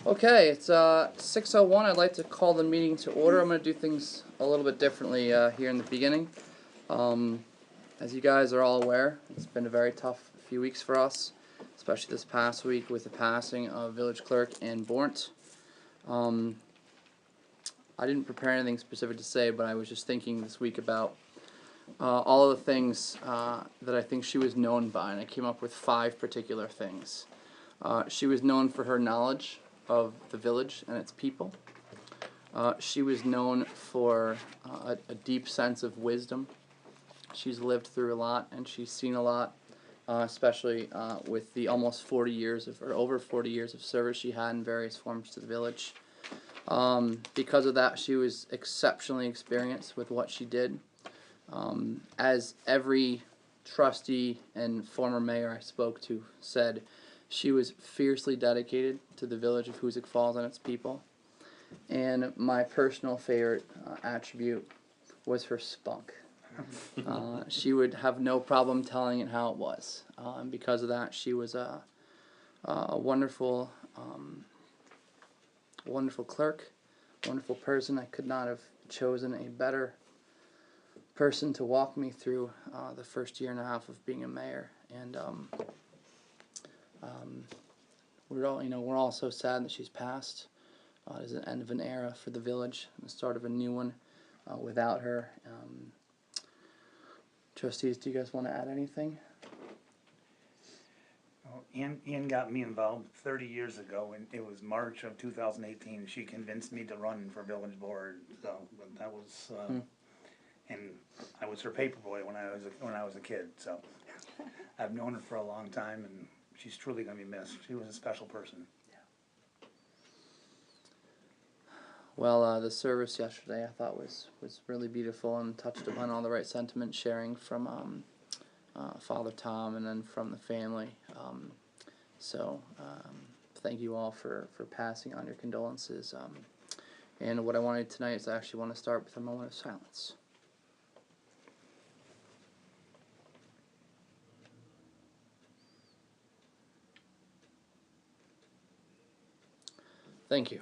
Okay, it's 6:01. I'd like to call the meeting to order. I'm going to do things a little bit differently here in the beginning. As you guys are all aware, it's been a very tough few weeks for us, especially this past week with the passing of Village Clerk Ann Bornt. I didn't prepare anything specific to say, but I was just thinking this week about all of the things that I think she was known by, and I came up with 5 particular things. She was known for her knowledge of the village and its people. She was known for a deep sense of wisdom. She's lived through a lot and she's seen a lot, especially with the almost 40 years of, or over 40 years of service she had in various forms to the village. Because of that, she was exceptionally experienced with what she did. As every trustee and former mayor I spoke to said, she was fiercely dedicated to the village of Hoosick Falls and its people. And my personal favorite attribute was her spunk. She would have no problem telling it how it was. And because of that, she was a wonderful, wonderful clerk, wonderful person. I could not have chosen a better person to walk me through the first year and a half of being a mayor. And we're all so sad that she's passed. It is the end of an era for the village and the start of a new one without her. Trustees, do you guys want to add anything? Well, Ian got me involved 30 years ago, and it was March of 2018. She convinced me to run for village board. So that was, and I was her paperboy when I was a kid. So I've known her for a long time, and she's truly going to be missed. She was a special person. Well, the service yesterday I thought was really beautiful and touched upon all the right sentiments, sharing from Father Tom and then from the family. Thank you all for passing on your condolences. And what I wanted tonight is I actually want to start with a moment of silence. Thank you.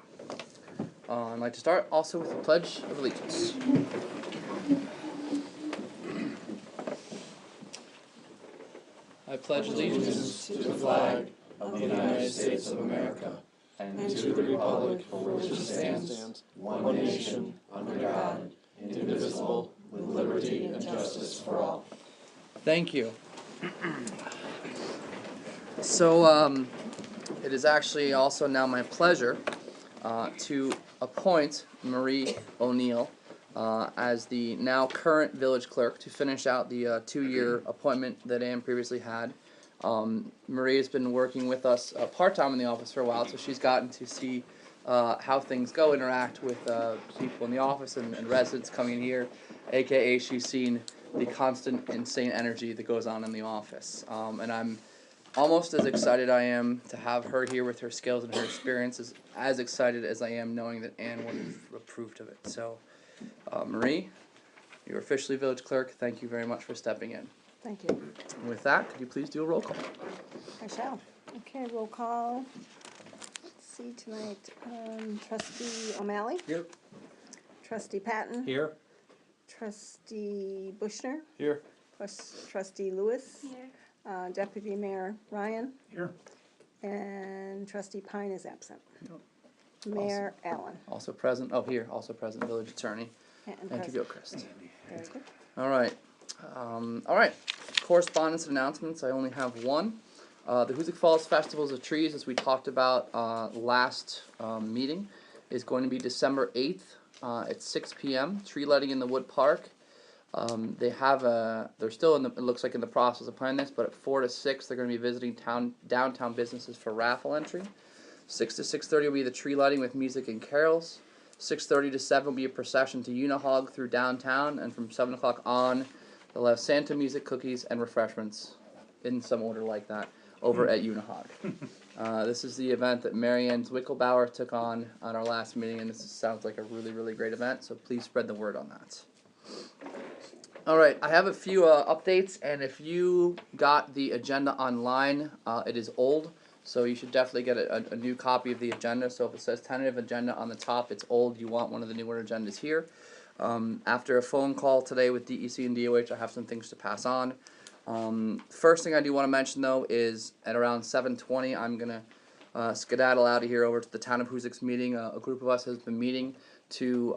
I'd like to start also with the Pledge of Allegiance. I pledge allegiance to the flag of the United States of America and to the republic for which it stands, one nation, under God, indivisible, with liberty and justice for all. Thank you. So, it is actually also now my pleasure to appoint Marie O'Neill as the now current village clerk to finish out the 2-year appointment that Ann previously had. Marie has been working with us part-time in the office for a while, so she's gotten to see how things go, interact with people in the office and residents coming in here, aka she's seen the constant insane energy that goes on in the office. And I'm almost as excited I am to have her here with her skills and her experience as excited as I am knowing that Ann would have approved of it. So, Marie, you're officially village clerk. Thank you very much for stepping in. Thank you. And with that, could you please do a roll call? I shall. Okay, roll call. Let's see tonight. Trustee O'Malley. Here. Trustee Patton. Here. Trustee Bushner. Here. Trustee Lewis. Here. Deputy Mayor Ryan. Here. And Trustee Pine is absent. Yep. Mayor Allen. Also present. Oh, here. Also present, village attorney. And to Gilchrist. Very good. All right. Correspondence and announcements. I only have one. The Hoosick Falls Festivals of Trees, as we talked about last meeting, is going to be December 8th at 6 p.m. Tree lighting in the Wood Park. They're still it looks like in the process of planning this, but at 4 to 6 they're going to be visiting downtown businesses for raffle entry. 6 to 6:30 will be the tree lighting with music and carols. 6:30 to 7 will be a procession to Unihog through downtown, and from 7 o'clock on, they'll have Santa music, cookies, and refreshments, in some order like that, over at Unihog. This is the event that Mary Ann Zwickelbauer took on our last meeting, and this sounds like a really, really great event, so please spread the word on that. Alright, I have a few updates, and if you got the agenda online, it is old, So you should definitely get a new copy of the agenda. So if it says tentative agenda on the top, it's old. You want one of the newer agendas here. After a phone call today with DEC and DOH, I have some things to pass on. First thing I do want to mention though is at around 7:20, I'm gonna skedaddle out of here over to the town of Hoosick's meeting. A group of us has been meeting to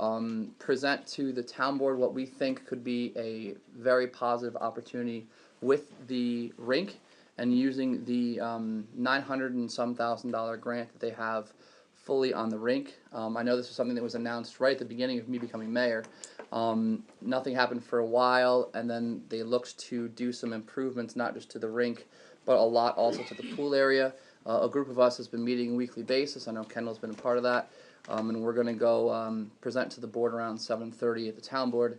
present to the town board what we think could be a very positive opportunity with the rink and using the $900 and some thousand grant that they have fully on the rink. I know this was something that was announced right at the beginning of me becoming mayor. Nothing happened for a while, and then they looked to do some improvements, not just to the rink, but a lot also to the pool area. A group of us has been meeting on a weekly basis. I know Kendall's been a part of that, and we're going to go present to the board around 7:30 at the town board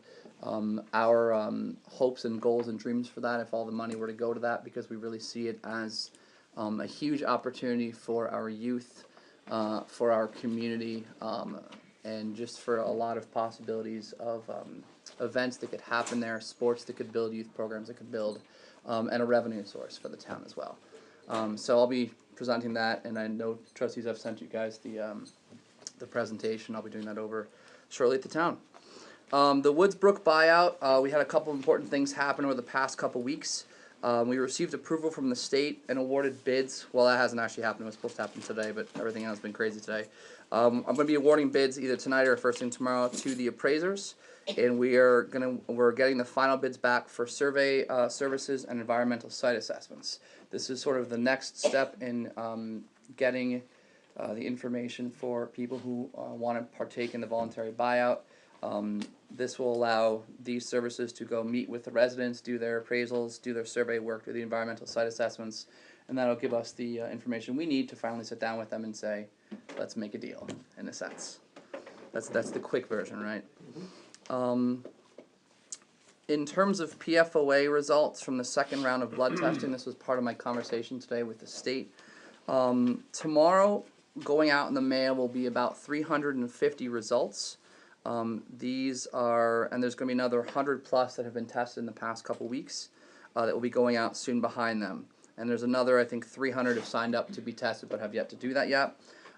our hopes and goals and dreams for that, if all the money were to go to that, because we really see it as a huge opportunity for our youth, for our community, and just for a lot of possibilities of events that could happen there, sports that could build, youth programs that could build, and a revenue source for the town as well. So I'll be presenting that, and I know trustees have sent you guys the presentation. I'll be doing that over shortly at the town. The Woodsbrook buyout, we had a couple important things happen over the past couple weeks. We received approval from the state and awarded bids. Well, that hasn't actually happened. It was supposed to happen today, but everything else has been crazy today. I'm going to be awarding bids either tonight or first thing tomorrow to the appraisers, and we're getting the final bids back for survey services and environmental site assessments. This is sort of the next step in getting the information for people who want to partake in the voluntary buyout. This will allow these services to go meet with the residents, do their appraisals, do their survey work, do the environmental site assessments, and that'll give us the information we need to finally sit down with them and say, let's make a deal, in a sense. That's the quick version, right? In terms of PFOA results from the second round of blood testing, this was part of my conversation today with the state. Tomorrow, going out in the mail will be about 350 results. These are, and there's going to be another 100 plus that have been tested in the past couple weeks that will be going out soon behind them. And there's another, I think 300 have signed up to be tested but have yet to do that yet.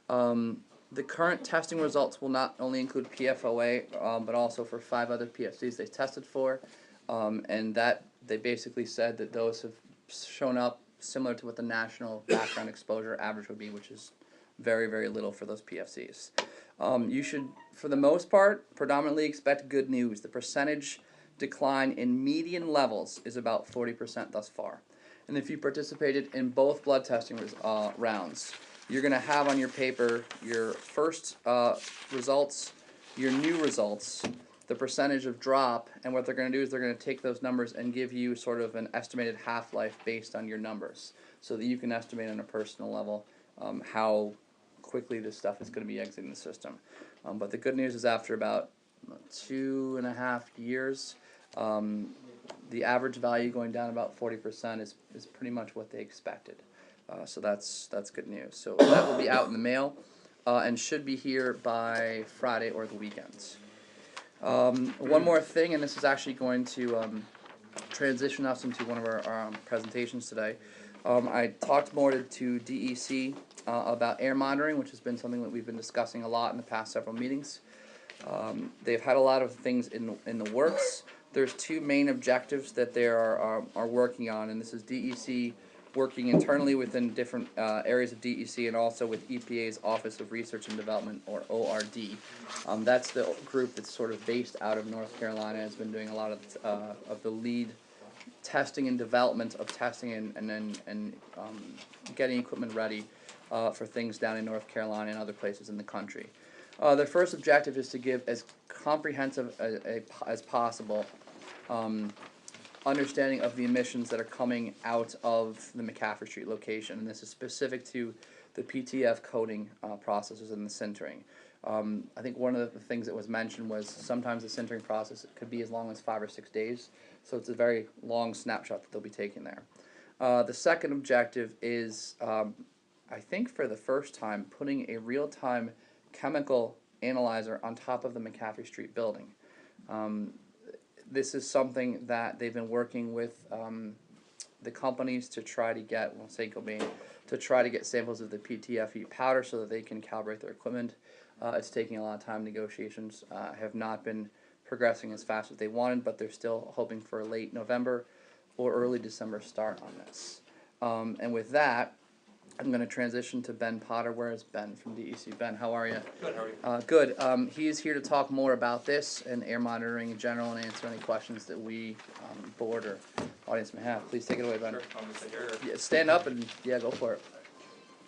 The current testing results will not only include PFOA, but also for 5 other PFCs they tested for, and that they basically said that those have shown up similar to what the national background exposure average would be, which is very, very little for those PFCs. You should, for the most part, predominantly expect good news. The percentage decline in median levels is about 40% thus far. And if you participated in both blood testing rounds, you're going to have on your paper your first results, your new results, the percentage of drop, and what they're going to do is they're going to take those numbers and give you sort of an estimated half-life based on your numbers, so that you can estimate on a personal level how quickly this stuff is going to be exiting the system. But the good news is after about 2.5 years, the average value going down about 40% is pretty much what they expected. So that's good news. So that will be out in the mail and should be here by Friday or the weekends. One more thing, and this is actually going to transition us into one of our presentations today. I talked more to DEC about air monitoring, which has been something that we've been discussing a lot in the past several meetings. They've had a lot of things in the works. There's 2 main objectives that they are working on, and this is DEC working internally within different areas of DEC and also with EPA's Office of Research and Development, or ORD. That's the group that's sort of based out of North Carolina, has been doing a lot of the lead testing and development of testing and getting equipment ready for things down in North Carolina and other places in the country. Their first objective is to give as comprehensive as possible understanding of the emissions that are coming out of the McCaffrey Street location, and this is specific to the PTF coating processes and the sintering. I think one of the things that was mentioned was sometimes the sintering process could be as long as 5 or 6 days, so it's a very long snapshot that they'll be taking there. The second objective is, I think for the first time, putting a real-time chemical analyzer on top of the McCaffrey Street building. This is something that they've been working with the companies to try to get, well, Seiko being, to try to get samples of the PTFE powder so that they can calibrate their equipment. It's taking a lot of time. Negotiations have not been progressing as fast as they wanted, but they're still hoping for a late November or early December start on this. And with that, I'm going to transition to Ben Potter. Where is Ben from DEC? Ben, how are you? Good, how are you? Good. He is here to talk more about this and air monitoring in general and answer any questions that we, board or audience may have. Please take it away, Ben. Sure, I'm gonna sit here. Yeah, stand up and, yeah, go for it.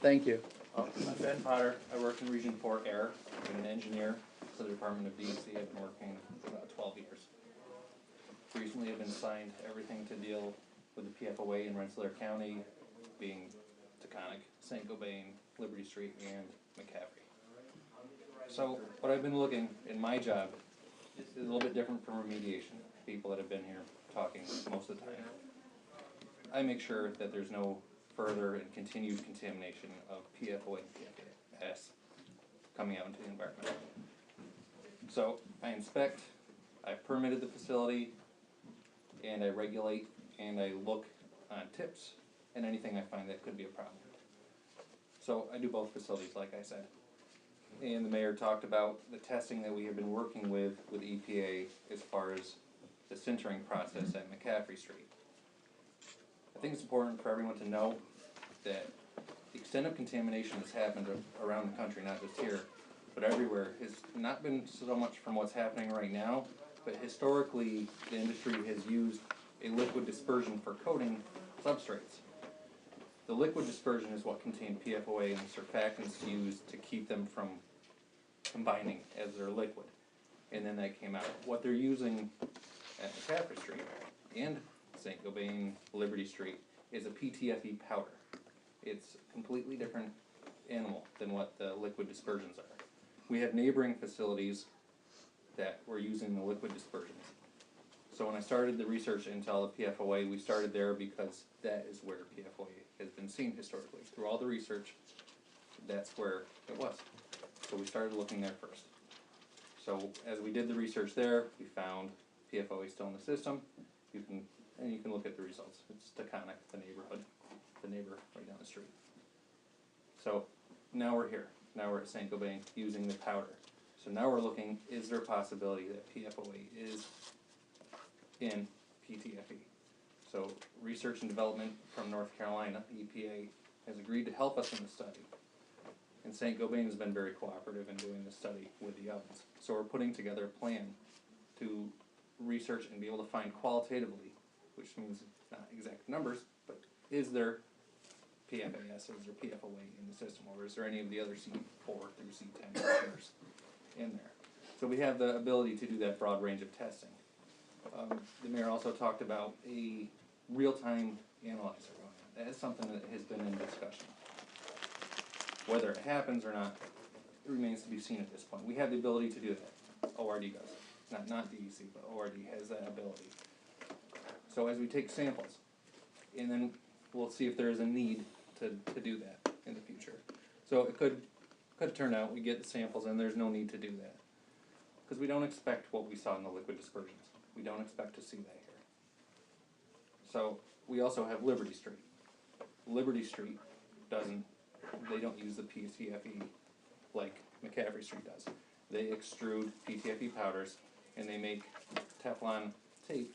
Thank you. I'm Ben Potter, I work in Region 4 Air, I'm an engineer for the Department of DEC, I've been working for about 12 years. Recently I've been assigned everything to deal with the PFOA in Rensselaer County, being Taconic, St. Gobain, Liberty Street, and McCaffrey. So what I've been looking in my job is a little bit different from remediation, people that have been here talking most of the time. I make sure that there's no further and continued contamination of PFOA and PFAS coming out into the environment. So I inspect, I permitted the facility, and I regulate, and I look on tips and anything I find that could be a problem. So I do both facilities, like I said. And the mayor talked about the testing that we have been working with EPA as far as the sintering process at McCaffrey Street. I think it's important for everyone to know that the extent of contamination that's happened around the country, not just here, but everywhere, has not been so much from what's happening right now, but historically the industry has used a liquid dispersion for coating substrates. The liquid dispersion is what contained PFOA and the surfactants used to keep them from combining as their liquid. And then that came out. What they're using at McCaffrey Street and St. Gobain, Liberty Street, is a PTFE powder. It's a completely different animal than what the liquid dispersions are. We have neighboring facilities that were using the liquid dispersions. So when I started the research into all the PFOA, we started there because that is where PFOA has been seen historically. Through all the research, that's where it was. So we started looking there first. So as we did the research there, we found PFOA still in the system. You can look at the results. It's Taconic, the neighborhood, the neighbor right down the street. So now we're here. Now we're at St. Gobain using the powder. So now we're looking, is there a possibility that PFOA is in PTFE? So research and development from North Carolina, EPA, has agreed to help us in the study. And St. Gobain has been very cooperative in doing the study with the ovens. So we're putting together a plan to research and be able to find qualitatively, which means not exact numbers, but is there PFAS, is there PFOA in the system, or is there any of the other C4 through C10 customers in there? So we have the ability to do that broad range of testing. The mayor also talked about a real-time analyzer going on. That is something that has been in discussion. Whether it happens or not, it remains to be seen at this point. We have the ability to do that. ORD does. Not DEC, but ORD has that ability. So as we take samples, and then we'll see if there is a need to do that in the future. So it could turn out we get the samples and there's no need to do that. Because we don't expect what we saw in the liquid dispersions. We don't expect to see that here. So we also have Liberty Street. Liberty Street they don't use the PTFE like McCaffrey Street does. They extrude PTFE powders and they make Teflon tape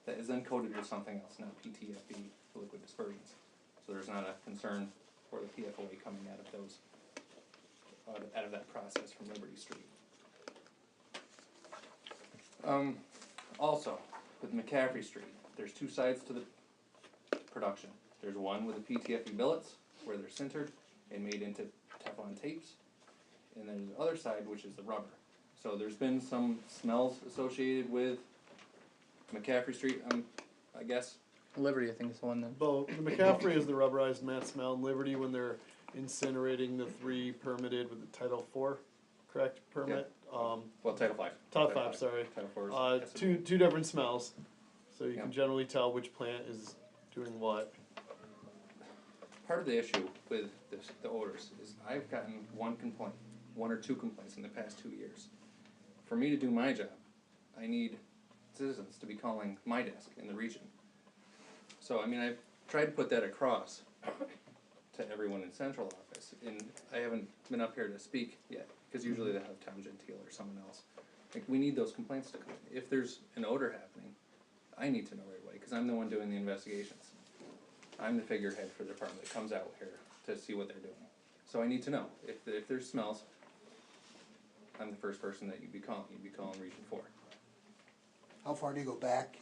that is then coated with something else, not PTFE liquid dispersions. So there's not a concern for the PFOA coming out of those, out of that process from Liberty Street. Also, with McCaffrey Street, there's two sides to the production. There's one with the PTFE billets, where they're sintered and made into Teflon tapes, and then there's the other side, which is the rubber. So there's been some smells associated with McCaffrey Street, I guess. Liberty, I think, is the one that. Well, the McCaffrey is the rubberized matte smell, and Liberty when they're incinerating the 3 permitted with the Title IV, correct, permit? Well, Title 5. Title 5, sorry. Title 4 is two different smells, so you Yeah. can generally tell which plant is doing what. Part of the issue with the odors is I've gotten one or two complaints in the past 2 years. For me to do my job, I need citizens to be calling my desk in the region. So, I mean, I've tried to put that across to everyone in central office, and I haven't been up here to speak yet, because usually they have Tom Gentile or someone else. Like, we need those complaints to come in. If there's an odor happening, I need to know right away, because I'm the one doing the investigations. I'm the figurehead for the department that comes out here to see what they're doing. So I need to know, if there's smells, I'm the first person that you'd be calling Region 4. How far do you go back,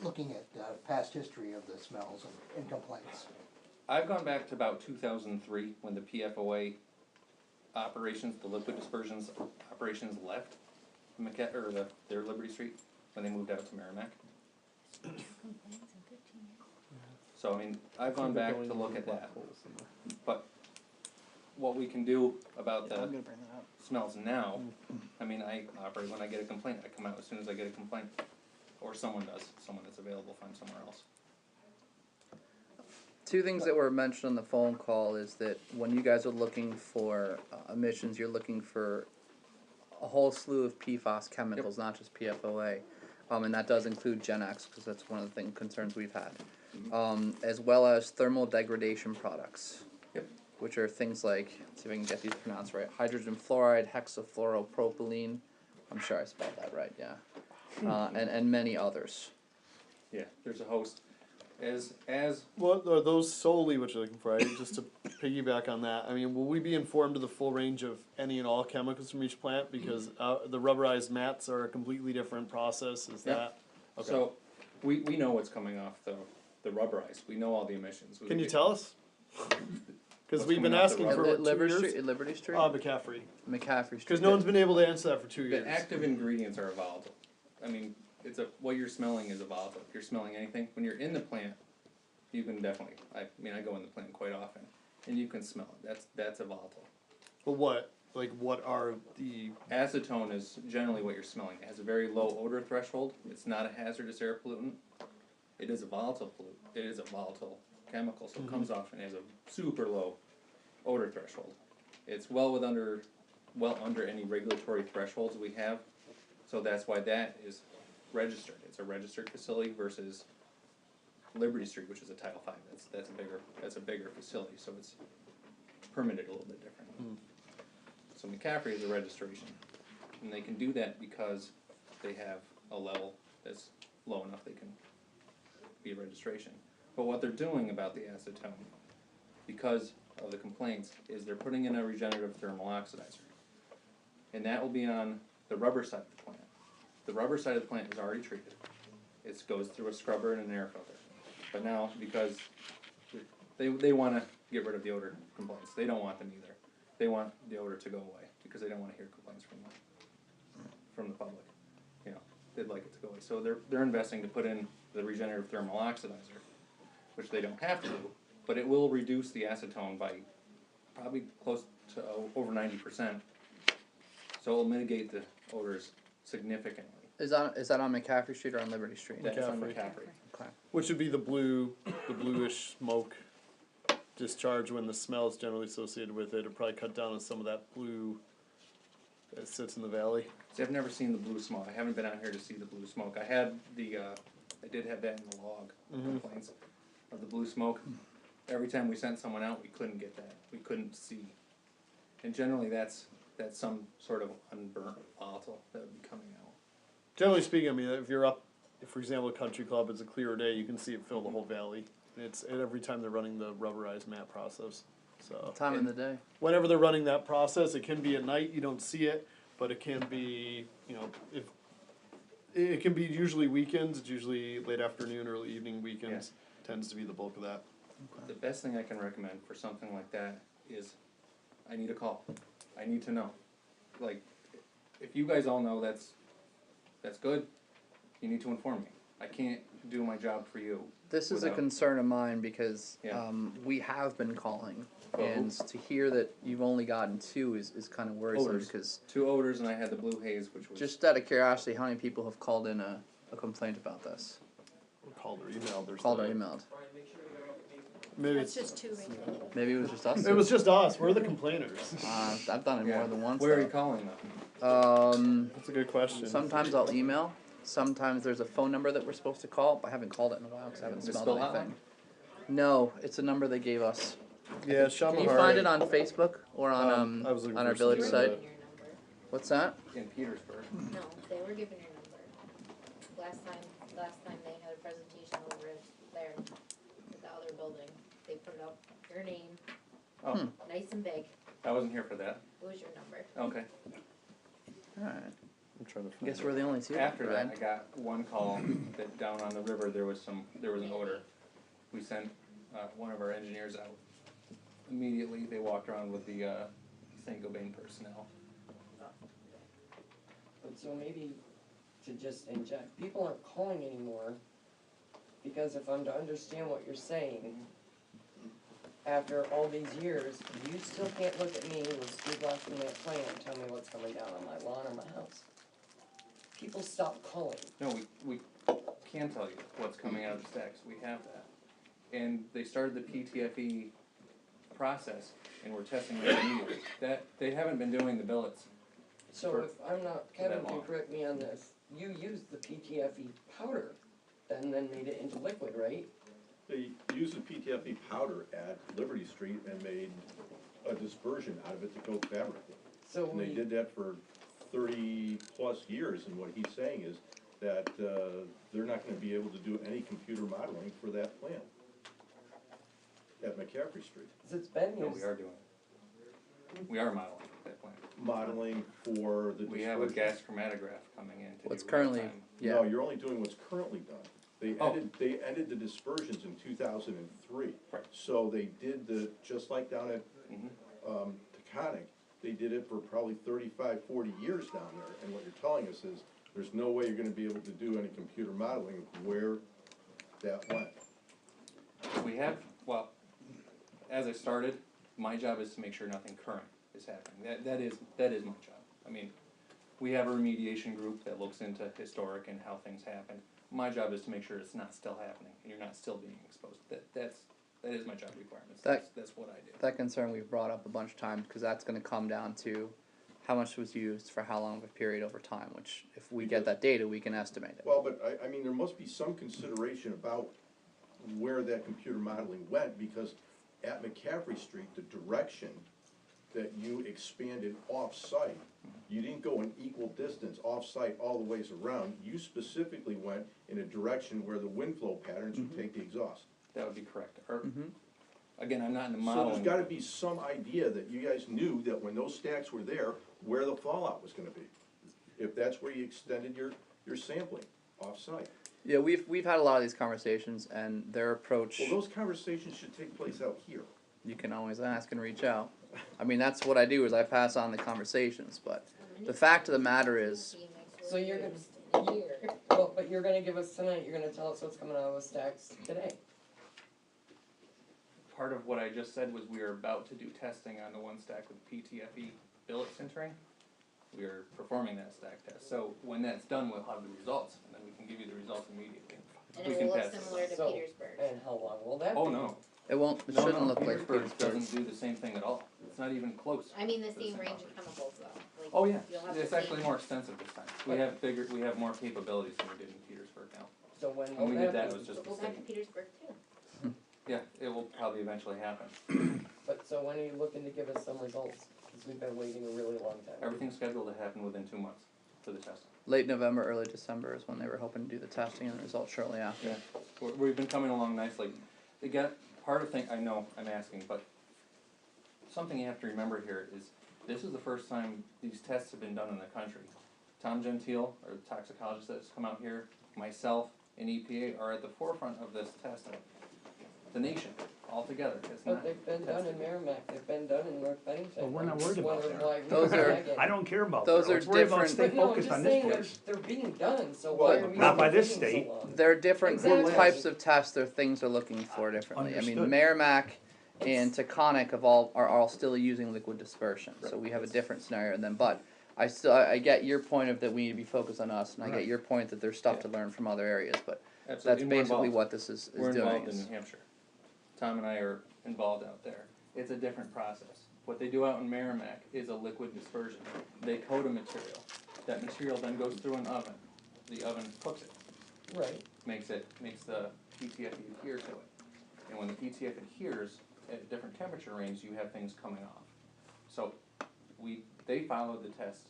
looking at past history of the smells and complaints? I've gone back to about 2003, when the PFOA operations, the liquid dispersions operations left their Liberty Street, when they moved out to Merrimack. So, I mean, I've gone back to look at that. But what we can do about the smells now, I mean, I operate when I get a complaint. I come out as soon as I get a complaint. Or someone does. Someone that's available, find somewhere else. Two things that were mentioned on the phone call is that when you guys are looking for emissions, you're looking for a whole slew of PFAS chemicals, not just PFOA. And that does include Gen X, because that's one of the concerns we've had. As well as thermal degradation products. Yep. Which are things like, let's see if I can get these pronounced right, hydrogen fluoride, hexafluoropropylene, I'm sure I spelled that right, yeah. And many others. Yeah, there's a host. As What are those solely what you're looking for, right? Just to piggyback on that, I mean, will we be informed of the full range of any and all chemicals from each plant? Because the rubberized mats are a completely different process, is that? Okay. So, we know what's coming off the rubberized. We know all the emissions. Can you tell us? Because What's we've been coming off the asking for rubber? what, 2 Liberty years? Street, Liberty Street? McCaffrey. McCaffrey Street. Because no one's been able to answer that for 2 years. The active ingredients are volatile. I mean, what you're smelling is a volatile. If you're smelling anything, when you're in the plant, you can definitely, I go in the plant quite often, and you can smell it. That's a volatile. But what? Like, what are the... Acetone is generally what you're smelling. It has a very low odor threshold. It's not a hazardous air pollutant. It is a volatile pollutant. It is a volatile chemical, so it comes off and has a super low odor threshold. It's well under any regulatory thresholds we have, so that's why that is registered. It's a registered facility versus Liberty Street, which is a Title V. That's a bigger facility, so it's permitted a little bit differently. So McCaffrey is a registration, and they can do that because they have a level that's low enough they can be a registration. But what they're doing about the acetone, because of the complaints, is they're putting in a regenerative thermal oxidizer, and that will be on the rubber side of the plant. The rubber side of the plant is already treated. It goes through a scrubber and an air filter. But now, because they want to get rid of the odor complaints, they don't want them either. They want the odor to go away because they don't want to hear complaints from the public. You know, they'd like it to go away. So they're investing to put in the regenerative thermal oxidizer, which they don't have to do, but it will reduce the acetone by probably close to over 90%. So it'll mitigate the odors significantly. Is that on McCaffrey Street or on Liberty Street? That's on McCaffrey. McCaffrey. Okay. Which would be the bluish smoke discharge when the smell is generally associated with it. It'll probably cut down on some of that blue that sits in the valley. See, I've never seen the blue smoke. I haven't been out here to see the blue smoke. I did have that in the log, complaints of the blue smoke. Every time we sent someone out, we couldn't get that. We couldn't see. And generally that's some sort of unburnt volatile that would be coming out. Generally speaking, I mean, if you're up, if for example, a country club, it's a clear day, you can see it fill the whole valley. It's every time they're running the rubberized mat process. So Time in the day. whenever they're running that process, it can be at night, you don't see it, but it can be, if it can be usually weekends. It's usually late afternoon, early evening, weekends tends to be the bulk of that. The best thing I can recommend for something like that is I need a call. I need to know. Like, if you guys all know that's good, you need to inform me. I can't do my job for you. This is a concern of mine because we have been calling, and to hear that you've only gotten 2 is kind of worrisome. Odors. Because 2 odors, and I had the blue haze, which was just out of curiosity, how many people have called in a complaint about this? Called or emailed. Called or emailed? Maybe That's just 2 right now. Maybe it was just us. it was just us. We're the complainers. I've done it more than once. Where are you though. calling though? That's a good question. Sometimes I'll email. Sometimes there's a phone number that we're supposed to call, but I haven't called it in a while because I haven't The smelled spill anything. hotline? No, it's a number they gave us. Yeah, Sean Can you Mahari. find it on Facebook or on I was looking on our for village something site? that- Your number. What's that? In Petersburg. No, they were given your number. Last time they had a presentation over it there at the other building. They put it up, your name, Oh, nice and big. I wasn't here for that. It was your number. Okay. Alright. I'm trying to I find guess we're the only two. After right? that, I got one call that down on the river, there was an odor. We sent, one of our engineers out. Immediately, they walked around with the, Saint Gobain personnel. But so maybe to just inject, people aren't calling anymore, because if I'm to understand what you're saying, after all these years, you still can't look at me with speed blocks from that plan and tell me what's coming down on my lawn or my house. People stop calling. No, we can tell you what's coming out of the stacks, we have that. And they started the PTFE process, and we're testing it immediately. They haven't been doing the billets. So For- if I'm not, for that Kevin can long. correct me on this, you used the PTFE powder and then made it into liquid, right? They used the PTFE powder at Liberty Street and made a dispersion out of it to coat fabric. So And they we, did that for 30-plus years, and what he's saying is that they're not gonna be able to do any computer modeling for that plant at McCaffrey Street. 'cause it's been No, used. we are doing it. We are modeling that plant. Modeling for the dispersion. We have a gas chromatograph coming in to do What's currently, real-time. No, yeah. you're only doing what's currently done. Oh. They ended the dispersions in 2003. Right. So they did just like down at Mhm. Taconic, they did it for probably 35, 40 years down there. And what you're telling us is, there's no way you're gonna be able to do any computer modeling of where that went. We have, well, as I started, my job is to make sure nothing current is happening. That is my job. I mean, we have a remediation group that looks into historic and how things happened. My job is to make sure it's not still happening and you're not still being exposed. That is my job requirements. That's what I do. That concern we've brought up a bunch of times, because that's gonna come down to how much was used for how long of a period over time, which if we get that data, we can estimate it. Well, but I mean, there must be some consideration about where that computer modeling went, because at McCaffrey Street, the direction that you expanded off-site, you didn't go an equal distance off-site all the ways around. You specifically went in a direction where the wind flow patterns would take the exhaust. That would be correct. Or, Mhm. again, I'm not in the So there's modeling. gotta be some idea that you guys knew that when those stacks were there, where the fallout was gonna be. If that's where you extended your sampling, off-site. Yeah, we've had a lot of these conversations, and their approach, Well, those conversations should take place out here. you can always ask and reach out. I mean, that's what I do, is I pass on the conversations, but the fact of the matter is, So you're gonna. Year. Well, but you're gonna give us tonight, you're gonna tell us what's coming out of the stacks today. Part of what I just said was we are about to do testing on the one stack with PTFE billet sintering. We are performing that stack test. So when that's done, we'll have the results, and then we can give you the results immediately. And We it can will look pass it. similar to So- Petersburg. And how long will that be? Oh, no. it won't, it No, shouldn't no, look like Petersburg Petersburg. doesn't do the same thing at all. It's not even close. I mean, the to same same range level. of chemicals though. Like, Oh, yeah. you'll have It's the actually same- more extensive this time. We have more capabilities than we did in Petersburg now. So when When will we did that that, it be? was just a Go back to mistake. Petersburg too. Yeah, it will probably eventually happen. But so when are you looking to give us some results? Cause we've been waiting a really long time. Everything's scheduled to happen within 2 months for the testing. Late November, early December is when they were hoping to do the testing and the results shortly after. Yeah, we've been coming along nicely. They got, part of thing, I know I'm asking, but something you have to remember here is, this is the first time these tests have been done in the country. Tom Gentile, our toxicologist that's come out here, myself, and EPA are at the forefront of this testing. The nation, altogether, has But not they've been done in tested. Merrimack, they've been done in North Bennington. Well, we're not I just worried about wonder that. why we Those are are- lagging. I don't care about Those that. are Let's worry about different- stay But no, I'm focused just on saying this they're place. being done, so Well, why are we not by this taking so state. long? There are different Exactly. types of tests, there are things they're looking for differently. I mean, Understood. Merrimack and Taconic are all still using liquid dispersion, so we have a different scenario than them, but I get your point of that we need to be focused on us, and I get Right. your point that there's stuff to learn from other areas, but that's Absolutely, and we're basically involved. what this is We're doing. involved in New Hampshire. Tom and I are involved out there. It's a different process. What they do out in Merrimack is a liquid dispersion. They coat a material. That material then goes through an oven. The oven cooks it, Right, makes the PTF adhere to it. And when the PTF adheres, at different temperature range, you have things coming off. So they followed the test,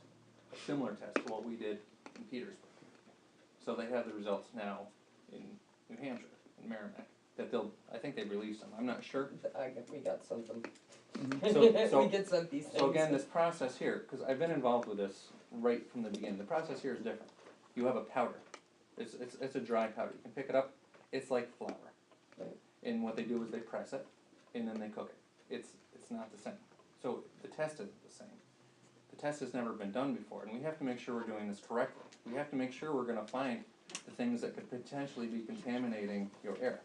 a similar test to what we did in Petersburg. So they have the results now in New Hampshire, in Merrimack, that I think they released them, I'm not sure. We got something. So We get sent these things. So again, this process here, because I've been involved with this right from the beginning, the process here is different. You have a powder, it's a dry powder, you can pick it up, it's like flour. Right. And what they do is they press it, and then they cook it. It's not the same. So the test isn't the same. The test has never been done before, and we have to make sure we're doing this correctly. We have to make sure we're gonna find the things that could potentially be contaminating your air.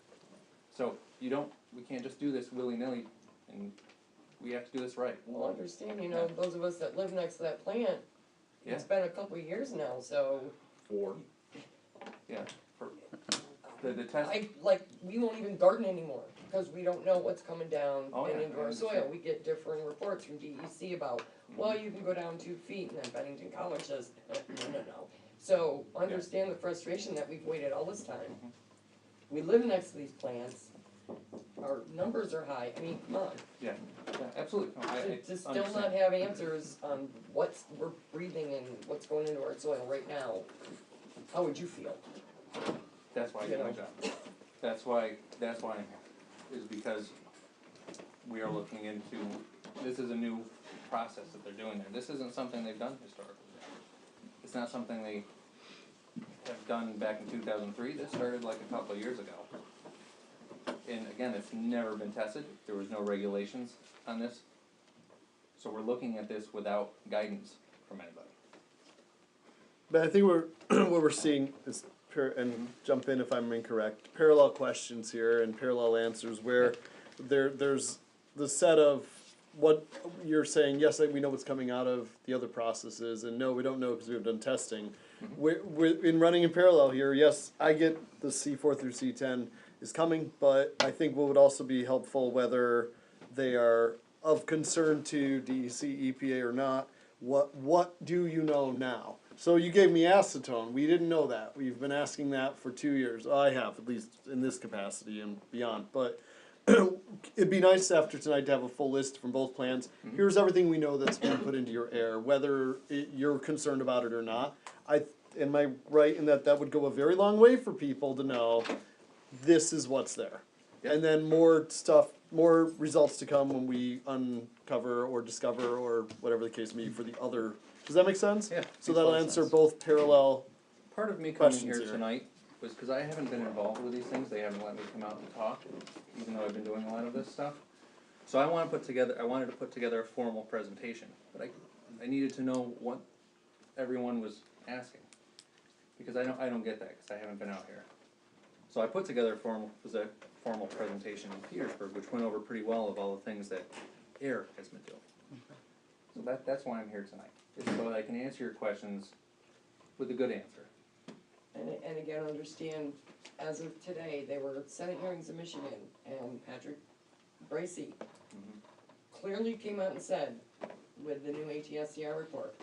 So we can't just do this willy-nilly, and we have to do this right. Well, understand, those of us that live next to that plant, Yeah. it's been a couple of years now, so Yeah, the test. we won't even garden anymore, because we don't know what's coming down Oh, and yeah, into I our soil. understand. We get different reports from DEC about, well, you can go down 2 feet, and then Bennington College says, no. So, understand the frustration that we've waited all this time. We live next to these plants, our numbers are high, I mean, come on. Yeah, absolutely. No, I To still understand. not have answers on what's we're breathing and what's going into our soil right now, how would you feel? That's why I get my job. That's why I'm here, is because we are looking into, this is a new process that they're doing there. This isn't something they've done historically. It's not something they have done back in 2003. This started like a couple of years ago. And again, it's never been tested. There was no regulations on this. So we're looking at this without guidance from anybody. But I think what we're seeing is, and jump in if I'm incorrect, parallel questions here and parallel answers where there's the set of what you're saying, yes, we know what's coming out of the other processes, and no, we don't know because we've done testing. We're in running in parallel here, yes, I get the C4 through C10 is coming, but I think what would also be helpful, whether they are of concern to DEC, EPA or not, what do you know now? So you gave me acetone, we didn't know that, we've been asking that for 2 years, I have, at least in this capacity and beyond, but it'd be nice after tonight to have a full list from both plans. Here's everything we know that's been put into your air, whether you're concerned about it or not. Am I right in that would go a very long way for people to know this is what's there? Yep. And then more results to come when we uncover or discover or whatever the case may be for the other. Does that make sense? Yeah. So that'll answer both parallel. Part of me coming Questions here here. tonight was because I haven't been involved with these things, they haven't let me come out and talk, even though I've been doing a lot of this stuff. So I wanted to put together a formal presentation, but I needed to know what everyone was asking. Because I don't get that, because I haven't been out here. So I put together a formal presentation in Petersburg, which went over pretty well of all the things that AIR has been doing. So that's why I'm here tonight, is so that I can answer your questions with a good answer. And again, understand, as of today, they were at Senate hearings in Michigan, and Patrick Bracey clearly came out and said, with the new ATSCR report,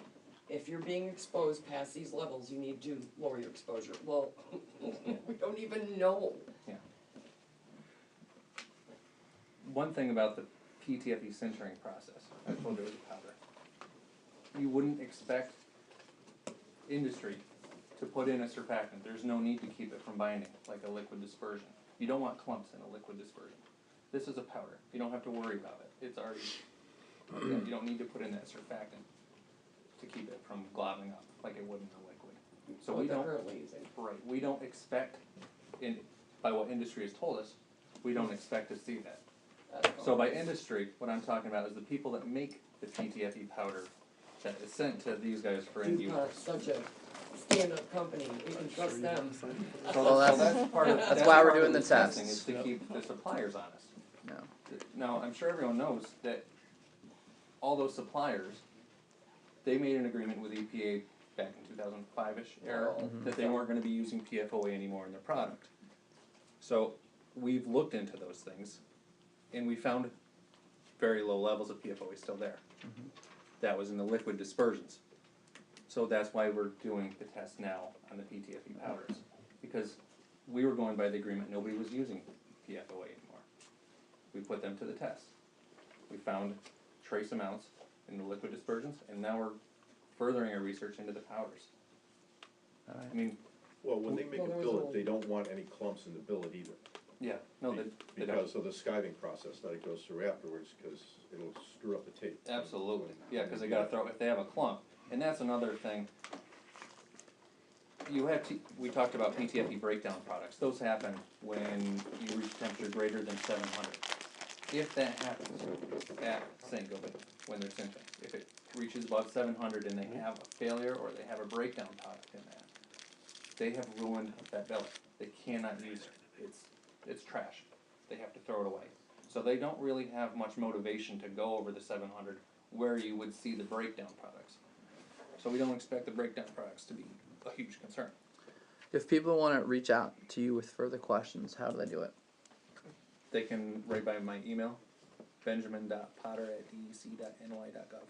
if you're being exposed past these levels, you need to lower your exposure. Well, we don't even know. Yeah. One thing about the PTFE sintering process, I told you it was a powder. You wouldn't expect industry to put in a surfactant. There's no need to keep it from binding, like a liquid dispersion. You don't want clumps in a liquid dispersion. This is a powder. You don't have to worry about it. It's already, you don't need to put in that surfactant to keep it from globbing up like it would in the liquid. So we don't, right, we don't expect, by what industry has told us, we don't expect to see that. So by industry, what I'm talking about is the people that make the PTFE powder that is sent to these guys for end use. DuPont's such a stand-up company, we can trust them. Well, that's part of, that's why we're part of doing the testing, tests. is to keep the suppliers honest. No. Now, I'm sure everyone knows that all those suppliers, they made an agreement with EPA back in 2005-ish era that they weren't gonna be using PFOA anymore in their product. So, we've looked into those things, and we found very low levels of PFOA still there. That was in the liquid dispersions. So that's why we're doing the test now on the PTFE powders, because we were going by the agreement, nobody was using PFOA anymore. We put them to the test. We found trace amounts in the liquid dispersions, and now we're furthering our research into the powders. I mean, Well, when they make Well, a there was billet, a- they don't want any clumps in the billet either. yeah, no, they don't. Because of the skiving process that it goes through afterwards, because it'll screw up the tape. Absolutely, yeah, because they gotta throw, if they have a clump, and that's another thing. You have, we talked about PTFE breakdown products, those happen when you reach temperature greater than 700. If that happens at Saint-Gobain, when they're sinking, if it reaches above 700 and they have a failure or they have a breakdown product in that, they have ruined that billet, they cannot use it, it's trash, they have to throw it away. So they don't really have much motivation to go over the 700 where you would see the breakdown products. So we don't expect the breakdown products to be a huge concern. If people want to reach out to you with further questions, how do they do it? They can write by my email, benjamin.potter@dec.ny.gov.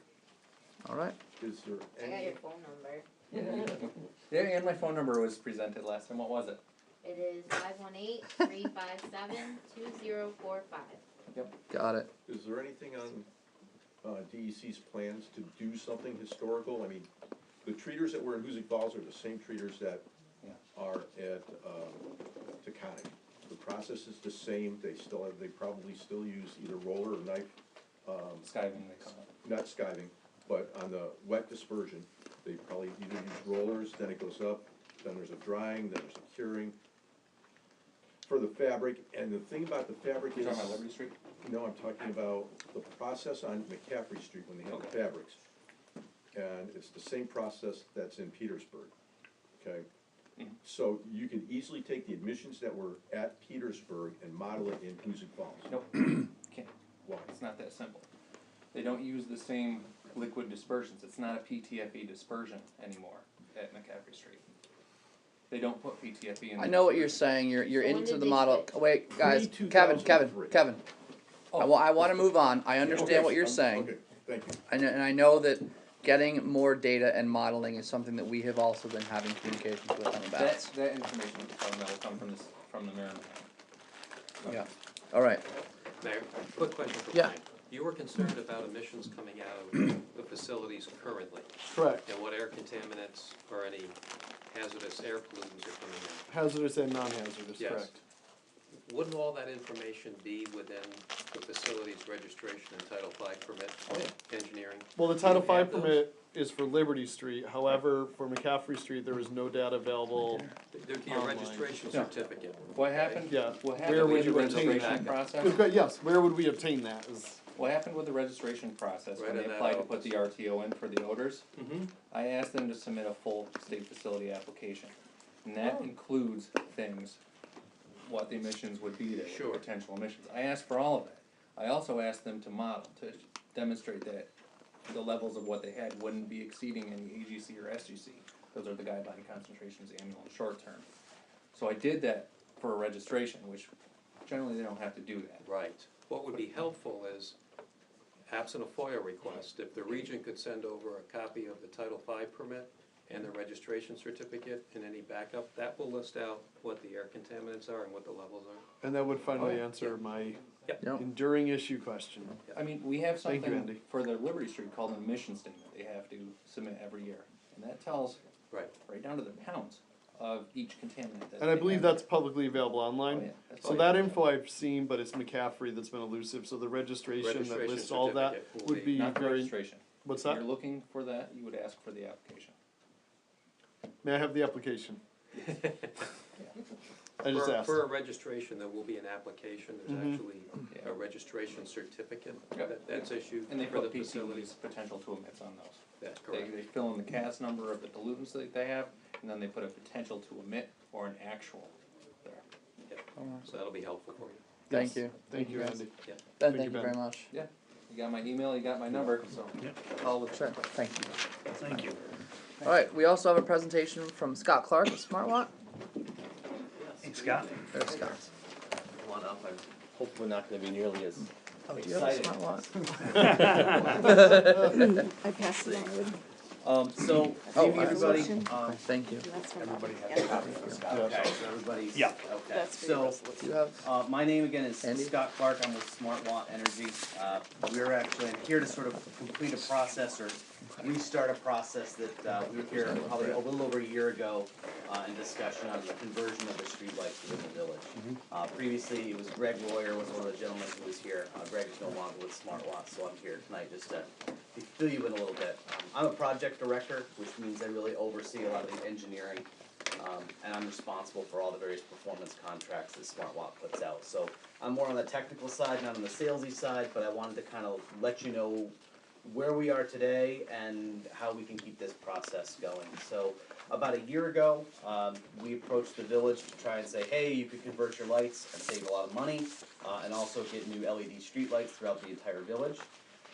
All right. Is there I got any, your phone number. Yeah, and my phone number was presented last time, what was it? It is 518-357-2045. Got it. is there anything on DEC's plans to do something historical? I mean, the treaters that were in Hoosick Falls are the same treaters that Yeah. are at Taconic. The process is the same, they probably still use either roller or knife, Skiving, they call it. not skiving, but on the wet dispersion, they probably either use rollers, then it goes up, then there's a drying, then there's a curing. For the fabric, and the thing about the fabric You're is. talking about Liberty Street? No, I'm talking about the process on McCaffrey Street when they have the fabrics. And it's the same process that's in Petersburg, okay? Mhm. So you could easily take the admissions that were at Petersburg and model it in Hoosick Falls. Nope, can't, Why? it's not that simple. They don't use the same liquid dispersions, it's not a PTFE dispersion anymore at McCaffrey Street. They don't put PTFE in. I the know what you're dispersion. saying. You're So when into did the they model. switch? Wait, guys, Kevin. Pre-2003. Oh. I want to move on. I understand what you're saying. Okay, thank you. And I know that getting more data and modeling is something that we have also been having communications with them about. That information we're talking about will come from from the mayor. Yeah. All right. Mayor, quick question for Yeah. Brian. You were concerned about emissions coming out of the facilities currently, Correct. and what air contaminants or any hazardous air pollutants are coming out. Hazardous and non-hazardous, Yes. correct. Wouldn't all that information be within the facility's registration and Title V permit, engineering? Well, the Title Do you have V those? permit is for Liberty Street, however, for McCaffrey Street, there is no data available. There'd be a Online. registration No. certificate. What happened, Yeah. what Where happened would with the you obtain registration that? process? Yes, where would we obtain that is, What happened with the registration process, when Right they in that applied to office. put the RTO in for the odors, Mm-hmm. I asked them to submit a full state facility application. And that includes things, what the emissions would be there, Sure. potential emissions. I asked for all of that. I also asked them to model, to demonstrate that the levels of what they had wouldn't be exceeding any AGC or SGC. Those are the guideline concentrations, annual and short term. So I did that for a registration, which generally they don't have to do that. Right. What would be helpful is, absent a FOIA request, if the region could send over a copy of the Title V permit and the registration certificate and any backup, that will list out what the air contaminants are and what the levels are. and that would finally yeah. answer my Yep. enduring issue question. I mean, we have Thank you, something Andy. for the Liberty Street called an emission statement they have to submit every year. And that tells, Right. right down to the pounds of each contaminant that And I they believe have. that's publicly available Oh, online. yeah, that's So all. that info I've seen, but it's McCaffrey that's been elusive, so the registration that Registration lists all that certificate will would be Not the very, registration. what's If that? you're looking for that, you would ask for the application. May I have the application? I just asked. For a registration, there will be an application, there's Mhm. actually a registration certificate Yep. that's issued And they for the put facilities. PC's potential to emits on those. That's They, correct. they fill in the CAS number of the pollutants that they have, and then they put a potential to emit or an actual there. So that'll be helpful for you. Thank you. Thank you, guys. Andy. Ben, Thank thank you, you very Ben. much. Yeah, you got my email, you got my number, so call with. Sure. Thank you. Thank you. All right. We also have a presentation from Scott Clark at SmartWatt. Hey, Scott. There's Scott. Come on up, I hope we're not gonna be nearly as Oh, do you have a excited. SmartWatt? I passed it on. So, Oh, maybe everybody, resolution. Thank you. That's from Everybody Bobby. has a copy of this. okay, so everybody's, Yeah. okay. That's for So, your resolution. Do you have? my name again is Andy? Scott Clark, I'm with Smart Watt Energy. We're actually here to sort of complete a process or restart a process that we were here probably a little over a year ago in discussion on the conversion of the streetlights within the village. Previously, it was Greg Royer was one of the gentlemen who was here. Greg is no longer with Smart Watt, so I'm here tonight just to fill you in a little bit. I'm a project director, which means I really oversee a lot of the engineering, and I'm responsible for all the various performance contracts that Smart Watt puts out. So I'm more on the technical side, not on the salesy side, but I wanted to kind of let you know where we are today and how we can keep this process going. So about a year ago, we approached the village to try and say, hey, you could convert your lights and save a lot of money, and also get new LED street lights throughout the entire village.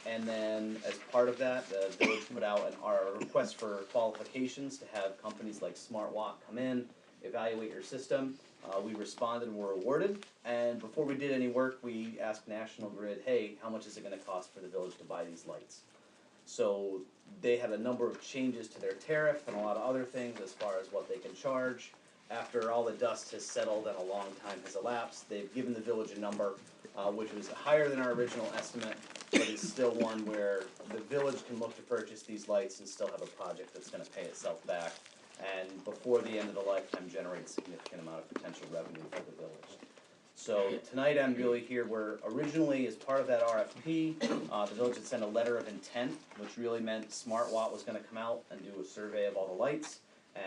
And then as part of that, the village put out our request for qualifications to have companies like Smart Watt come in, evaluate your system. We responded and were awarded, and before we did any work, we asked National Grid, hey, how much is it gonna cost for the village to buy these lights? So they had a number of changes to their tariff and a lot of other things as far as what they can charge. After all the dust has settled and a long time has elapsed, they've given the village a number, which was higher than our original estimate, but is still one where the village can look to purchase these lights and still have a project that's gonna pay itself back, and before the end of the lifetime generate a significant amount of potential revenue for the village. So tonight I'm really here, where originally as part of that RFP, the village had sent a letter of intent, which really meant Smart Watt was gonna come out and do a survey of all the lights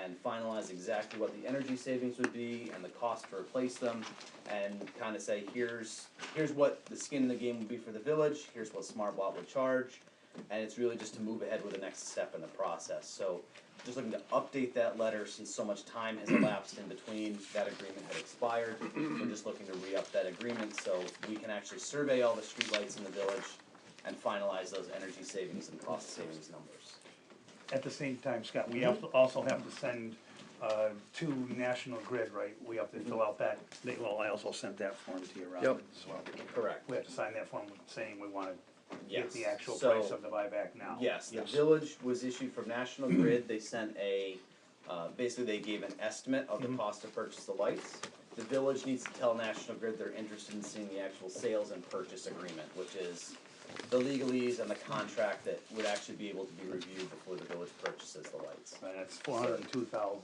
and finalize exactly what the energy savings would be and the cost to replace them, and kinda say, here's what the skin in the game would be for the village, here's what Smart Watt would charge, and it's really just to move ahead with the next step in the process. So just looking to update that letter since so much time has elapsed in between, that agreement had expired. We're just looking to re-up that agreement so we can actually survey all the streetlights in the village and finalize those energy savings and cost savings numbers. At the same time, Scott, we also have to send to National Grid, right? We have to fill out that, well, I also sent that form to you, Robin, as well. Correct. We have to sign that form saying we wanna get Yes. the actual So- price of the buyback now. Yes, the village was issued from National Grid, they sent basically they gave an estimate of the cost to purchase the lights. The village needs to tell National Grid they're interested in seeing the actual sales and purchase agreement, which is the legalese and the contract that would actually be able to be reviewed before the village purchases the lights. And that's 402,000.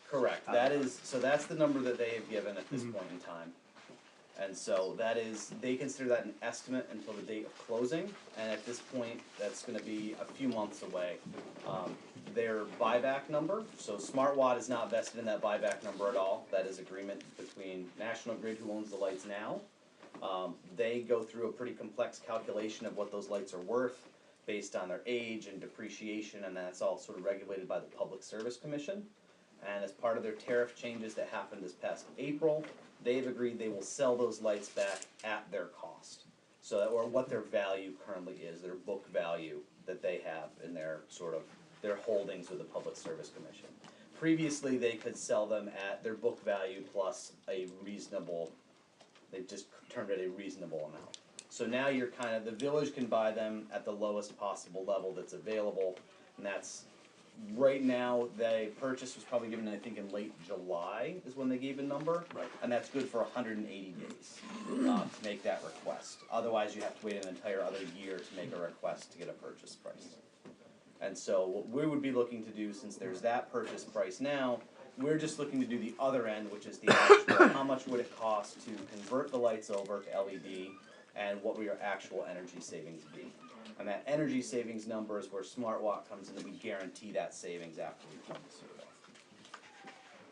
Correct, so that's the number that they have given at this point in time. And so that is, they consider that an estimate until the date of closing, and at this point, that's gonna be a few months away. Their buyback number, so Smart Watt is not vested in that buyback number at all, that is agreement between National Grid, who owns the lights now. They go through a pretty complex calculation of what those lights are worth, based on their age and depreciation, and that's all sort of regulated by the Public Service Commission. And as part of their tariff changes that happened this past April, they've agreed they will sell those lights back at their cost. So that, or what their value currently is, their book value that they have in their sort of, their holdings with the Public Service Commission. Previously, they could sell them at their book value plus a reasonable, they just termed it a reasonable amount. So now you're kind of, the village can buy them at the lowest possible level that's available, and that's, right now, the purchase was probably given, I think, in late July is when they gave a number. Right. And that's good for 180 days to make that request. Otherwise, you have to wait an entire other year to make a request to get a purchase price. And so what we would be looking to do, since there's that purchase price now, we're just looking to do the other end, which is the actual, how much would it cost to convert the lights over to LED, and what would your actual energy savings be? And that energy savings number is where Smart Watt comes in, and we guarantee that savings after we fund the survey.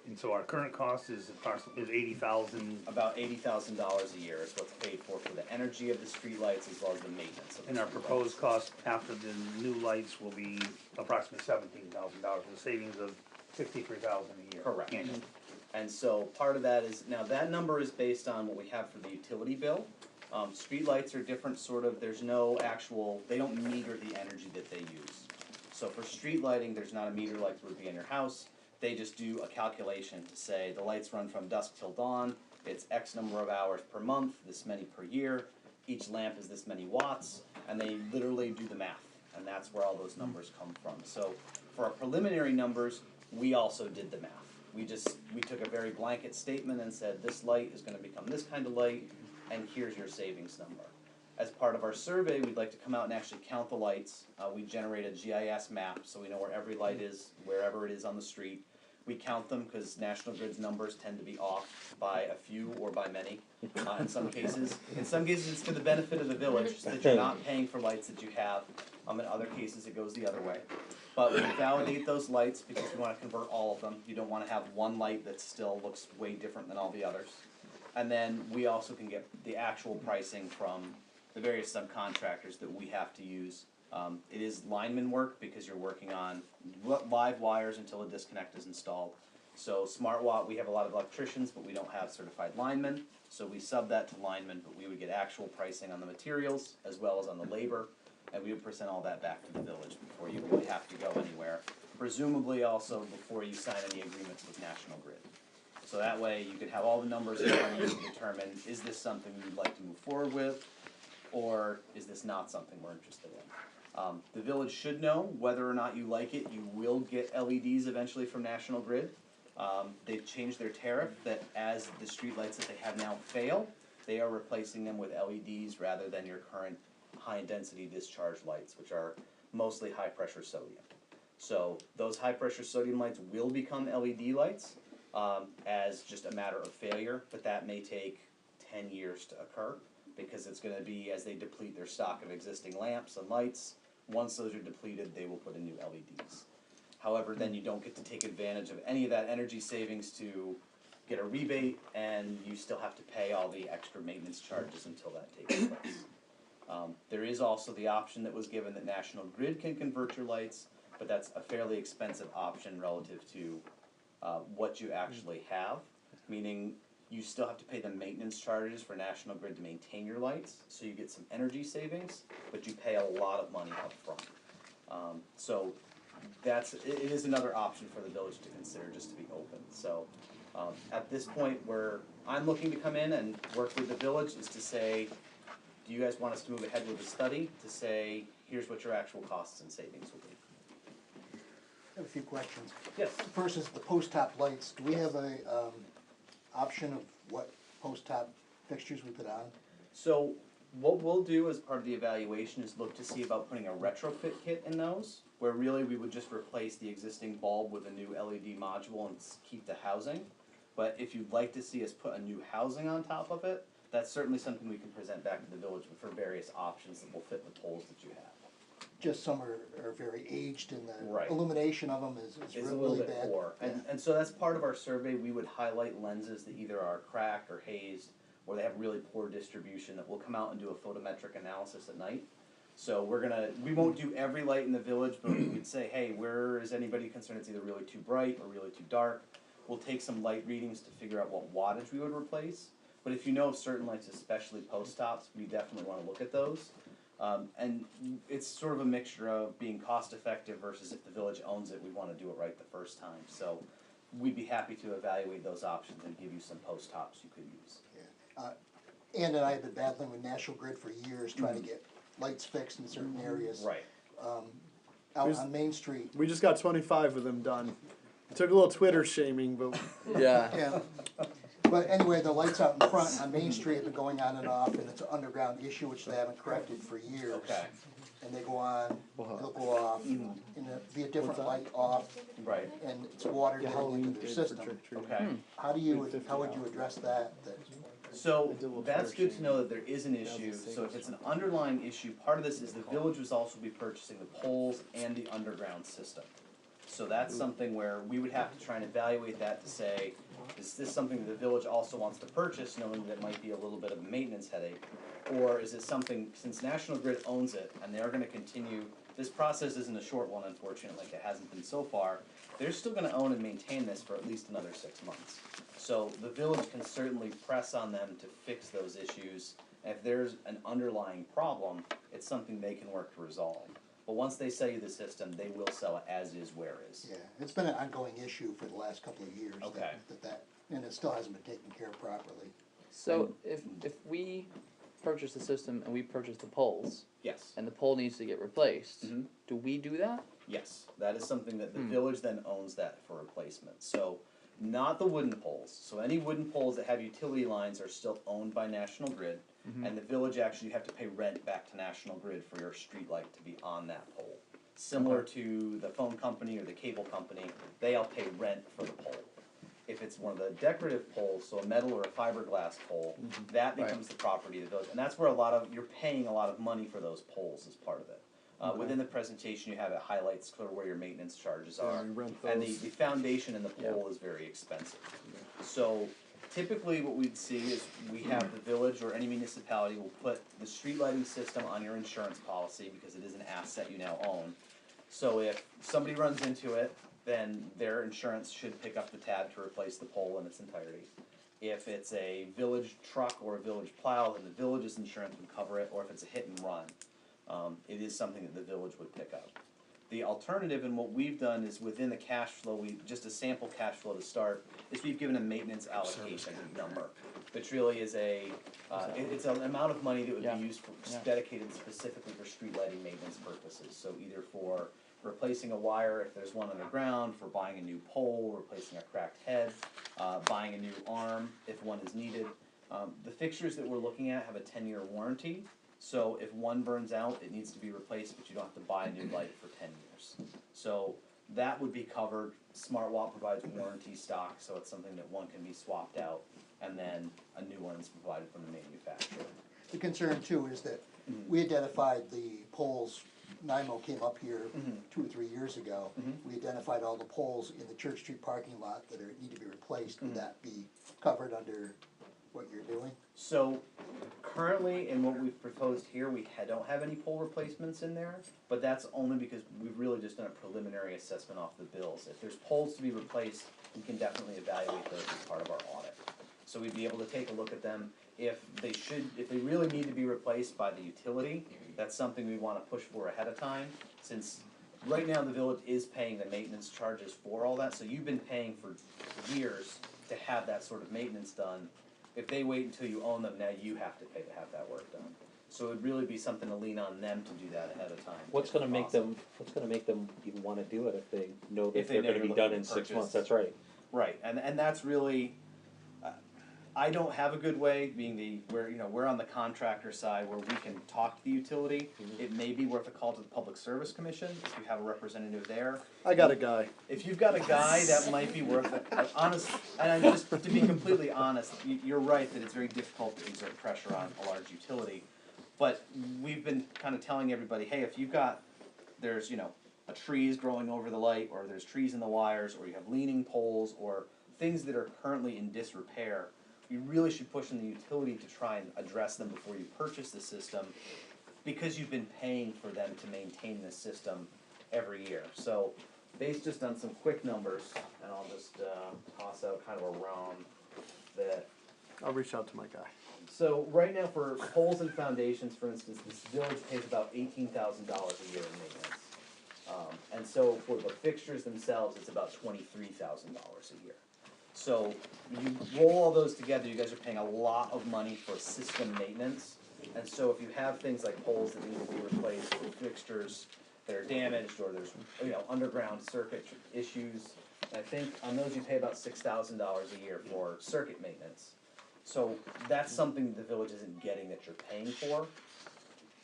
And so our current cost is approximately 80,000, About $80,000 a year is what's paid for the energy of the streetlights as well as the maintenance of the and our streetlights. proposed cost after the new lights will be approximately $17,000, a savings of $53,000 a year. Correct. Annually. And so part of that is, now that number is based on what we have for the utility bill. Streetlights are different sort of, there's no actual, they don't meter the energy that they use. So for street lighting, there's not a meter like there would be in your house. They just do a calculation to say the lights run from dusk till dawn, it's X number of hours per month, this many per year, each lamp is this many watts, and they literally do the math, and that's where all those numbers come from. So for our preliminary numbers, we also did the math. We took a very blanket statement and said, this light is gonna become this kind of light, and here's your savings number. As part of our survey, we'd like to come out and actually count the lights. We generate a GIS map, so we know where every light is, wherever it is on the street. We count them, because National Grid's numbers tend to be off by a few or by many, in some cases. In some cases, it's for the benefit of the village, so that you're not paying for lights that you have. In other cases, it goes the other way. But we validate those lights, because we wanna convert all of them. You don't wanna have one light that still looks way different than all the others. And then we also can get the actual pricing from the various subcontractors that we have to use. It is lineman work because you're working on live wires until a disconnect is installed. So Smart Watt, we have a lot of electricians, but we don't have certified linemen, so we sub that to linemen, but we would get actual pricing on the materials as well as on the labor, and we would present all that back to the village before you really have to go anywhere. Presumably also before you sign any agreements with National Grid. So that way you could have all the numbers in front of you to determine, is this something you'd like to move forward with? Or is this not something we're interested in? The village should know whether or not you like it. You will get LEDs eventually from National Grid. They've changed their tariff that as the streetlights that they have now fail, they are replacing them with LEDs rather than your current high density discharge lights, which are mostly high pressure sodium. So those high pressure sodium lights will become LED lights as just a matter of failure, but that may take 10 years to occur. Because it's gonna be as they deplete their stock of existing lamps and lights, once those are depleted, they will put in new LEDs. However, then you don't get to take advantage of any of that energy savings to get a rebate, and you still have to pay all the extra maintenance charges until that takes place. There is also the option that was given that National Grid can convert your lights, but that's a fairly expensive option relative to what you actually have, meaning you still have to pay the maintenance charges for National Grid to maintain your lights, so you get some energy savings, but you pay a lot of money up front. So it is another option for the village to consider, just to be open. So at this point, where I'm looking to come in and work with the village is to say, do you guys want us to move ahead with the study, to say, here's what your actual costs and savings will be? I have a few questions. Yes. First is the post-top lights. Do we have a option of what post-top fixtures we put on? So what we'll do as part of the evaluation is look to see about putting a retrofit kit in those, where really we would just replace the existing bulb with a new LED module and keep the housing. But if you'd like to see us put a new housing on top of it, that's certainly something we can present back to the village for various options that will fit the poles that you have. Just some are very aged and the Right. illumination of them is It's a little really bit bad. poor, and so that's part of our survey. We would highlight lenses that either are cracked or hazed, or they have really poor distribution, that we'll come out and do a photometric analysis at night. So we won't do every light in the village, but we'd say, hey, where is anybody concerned it's either really too bright or really too dark? We'll take some light readings to figure out what wattage we would replace. But if you know of certain lights, especially post tops, we definitely wanna look at those. And it's sort of a mixture of being cost effective versus if the village owns it, we wanna do it right the first time. So we'd be happy to evaluate those options and give you some post tops you could use. Ann and I have been battling with National Grid for years, trying to get lights fixed in certain areas. Right. Out on Main Street. We just got 25 of them done. It took a little Twitter shaming, but Yeah. Yeah. But anyway, the lights out in front on Main Street have been going on and off, and it's an underground issue which they haven't corrected for years. Okay. And they go on, they'll go off, and it'll be a different light off, Right. and it's water getting Halloween into their did for system. trick or treating. Okay. How would you address that? So that's good to know that there is an issue. So if it's an underlying issue, part of this is the village was also be purchasing the poles and the underground system. So that's something where we would have to try and evaluate that to say, is this something that the village also wants to purchase, knowing that it might be a little bit of a maintenance headache? Or is it something, since National Grid owns it, and they're gonna continue, this process isn't a short one, unfortunately, like it hasn't been so far, they're still gonna own and maintain this for at least another 6 months. So the village can certainly press on them to fix those issues, and if there's an underlying problem, it's something they can work to resolve. But once they sell you the system, they will sell it as is, where is. Yeah, it's been an ongoing issue for the last couple of years. Okay. And it still hasn't been taken care of properly. So if we purchase the system and we purchase the poles, Yes. and the pole needs to get replaced, Mhm. do we do that? Yes, that is something that the village then owns that for replacement. So, not the wooden poles. So any wooden poles that have utility lines are still owned by National Grid, and the village actually have to pay rent back to National Grid for your street light to be on that pole. Similar to the phone company or the cable company, they all pay rent for the pole. If it's one of the decorative poles, so a metal or a fiberglass pole, that becomes the property of the village, and that's where you're paying a lot of money for those poles as part of it. Within the presentation, you have it highlights clear where your maintenance charges are, and the foundation in the pole is very expensive. So typically what we'd see is we have the village or any municipality will put the street lighting system on your insurance policy because it is an asset you now own. So if somebody runs into it, then their insurance should pick up the tab to replace the pole in its entirety. If it's a village truck or a village plow, then the village's insurance would cover it, or if it's a hit and run, it is something that the village would pick up. The alternative, and what we've done is within the cash flow, just a sample cash flow to start, is we've given a maintenance allocation number, which really is it's an amount of money that would be used for, dedicated specifically for street lighting maintenance purposes. So either for replacing a wire if there's one underground, for buying a new pole, replacing a cracked head, buying a new arm if one is needed. The fixtures that we're looking at have a 10-year warranty, so if one burns out, it needs to be replaced, but you don't have to buy a new light for 10 years. So that would be covered. SmartWatt provides warranty stock, so it's something that one can be swapped out, and then a new one is provided from the manufacturer. The concern too is that we identified the poles, NIMO came up here 2 or 3 years ago. We identified all the poles in the Church Street parking lot that need to be replaced. Would that be covered under what you're doing? So currently, in what we've proposed here, we don't have any pole replacements in there, but that's only because we've really just done a preliminary assessment off the bills. If there's poles to be replaced, we can definitely evaluate those as part of our audit. So we'd be able to take a look at them. If they really need to be replaced by the utility, that's something we want to push for ahead of time, since right now the village is paying the maintenance charges for all that, so you've been paying for years to have that sort of maintenance done. If they wait until you own them, now you have to pay to have that work done. So it would really be something to lean on them to do that ahead of time. What's gonna make them even wanna do it if they know that If they they're know gonna be you're done looking in to 6 months, purchase. that's right. Right, and that's really, I don't have a good way, being we're on the contractor side where we can talk to the utility. It may be worth a call to the Public Service Commission, if you have a representative there. I got a guy. If you've got a guy, that might be worth it. Honest, and I'm just, to be completely honest, you're right that it's very difficult to exert pressure on a large utility. But we've been kind of telling everybody, hey, if you've got, there's, a trees growing over the light, or there's trees in the wires, or you have leaning poles, or things that are currently in disrepair, you really should push on the utility to try and address them before you purchase the system, because you've been paying for them to maintain the system every year. So, based just on some quick numbers, and I'll just toss out kind of a round that. I'll reach out to my guy. So right now for poles and foundations, for instance, this village pays about $18,000 a year in maintenance. And so for the fixtures themselves, it's about $23,000 a year. So you roll all those together, you guys are paying a lot of money for system maintenance. And so if you have things like poles that need to be replaced, or fixtures that are damaged, or there's underground circuit issues, I think on those you pay about $6,000 a year for circuit maintenance. So that's something the village isn't getting that you're paying for.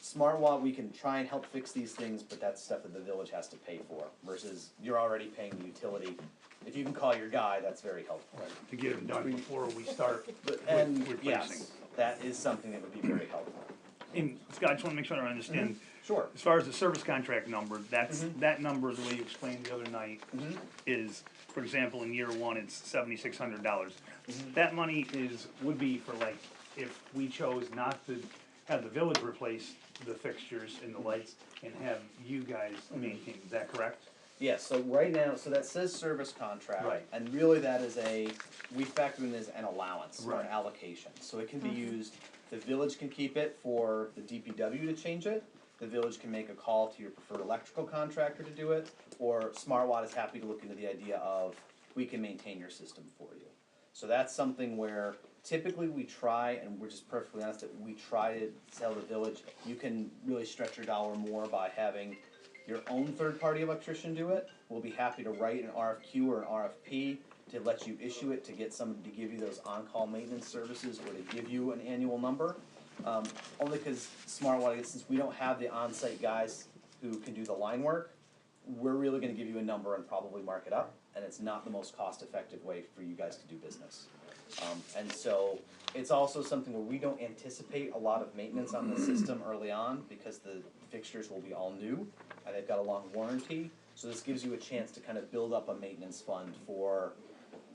SmartWatt, we can try and help fix these things, but that's stuff that the village has to pay for, versus you're already paying the utility. If you can call your guy, that's very helpful. To get them done before we start And replacing. yes, that is something that would be very helpful. And Scott, I just wanna make sure I understand, Sure. as far as the service contract number, that number, the way you explained the other night, is, for example, in year one, it's $7,600. That money would be for like, if we chose not to have the village replace the fixtures and the lights and have you guys maintain, is that correct? Yes, so right now, so that says service contract. Right. And really that is we factor in as an allowance or an Right. allocation. So it can be used, the village can keep it for the DPW to change it. The village can make a call to your preferred electrical contractor to do it, or SmartWatt is happy to look into the idea of, we can maintain your system for you. So that's something where typically we try, and we're just perfectly honest, that we try to tell the village, you can really stretch your dollar more by having your own third-party electrician do it, we'll be happy to write an RFQ or an RFP to let you issue it, to get somebody to give you those on-call maintenance services or to give you an annual number. Only because Smart Water, since we don't have the on-site guys who can do the line work, we're really gonna give you a number and probably mark it up, and it's not the most cost-effective way for you guys to do business. And so, it's also something where we don't anticipate a lot of maintenance on the system early on, because the fixtures will be all new, and they've got a long warranty, so this gives you a chance to kind of build up a maintenance fund for,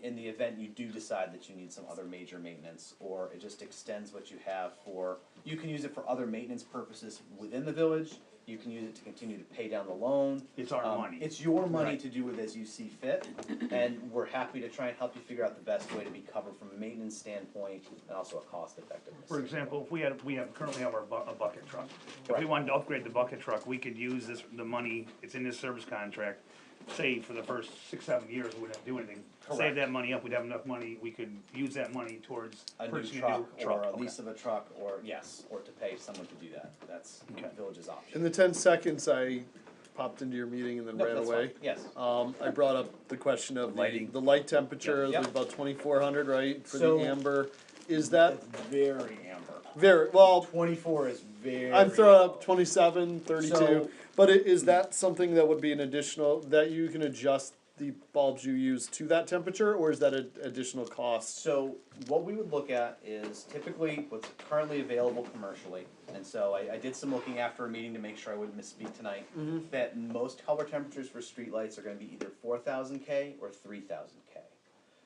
in the event you do decide that you need some other major maintenance, or it just extends what you have for, you can use it for other maintenance purposes within the village, you can use it to continue to pay down the loan. It's our money. It's your money Right. to do with as you see fit, and we're happy to try and help you figure out the best way to be covered from a maintenance standpoint and also a cost effectiveness. For example, if we currently have a bucket truck. If we Right. wanted to upgrade the bucket truck, we could use the money, it's in this service contract, say for the first 6, 7 years, we wouldn't have to do anything. Correct. Save that money up, we'd have enough money, we could use that money towards A new purchasing truck, a new truck. or a Okay. lease of a truck, or yes, or to pay someone to do that, that's the Okay. village's In option. the 10 seconds I popped into your meeting and then Nope, ran that's away. fine. Yes. I brought up the question of Lighting. the light temperature, Yep. there's about 2400, right, for So- the amber. Is that It's very amber. very, well, 24 is very. I'm throwing up 27, 32, So- but is that something that would be an additional, that you can adjust the bulbs you use to that temperature, or is that an additional cost? So what we would look at is typically what's currently available commercially. And so I did some looking after a meeting to make sure I wouldn't misspeak tonight. That most color temperatures for streetlights are gonna be either 4000 K or 3000 K.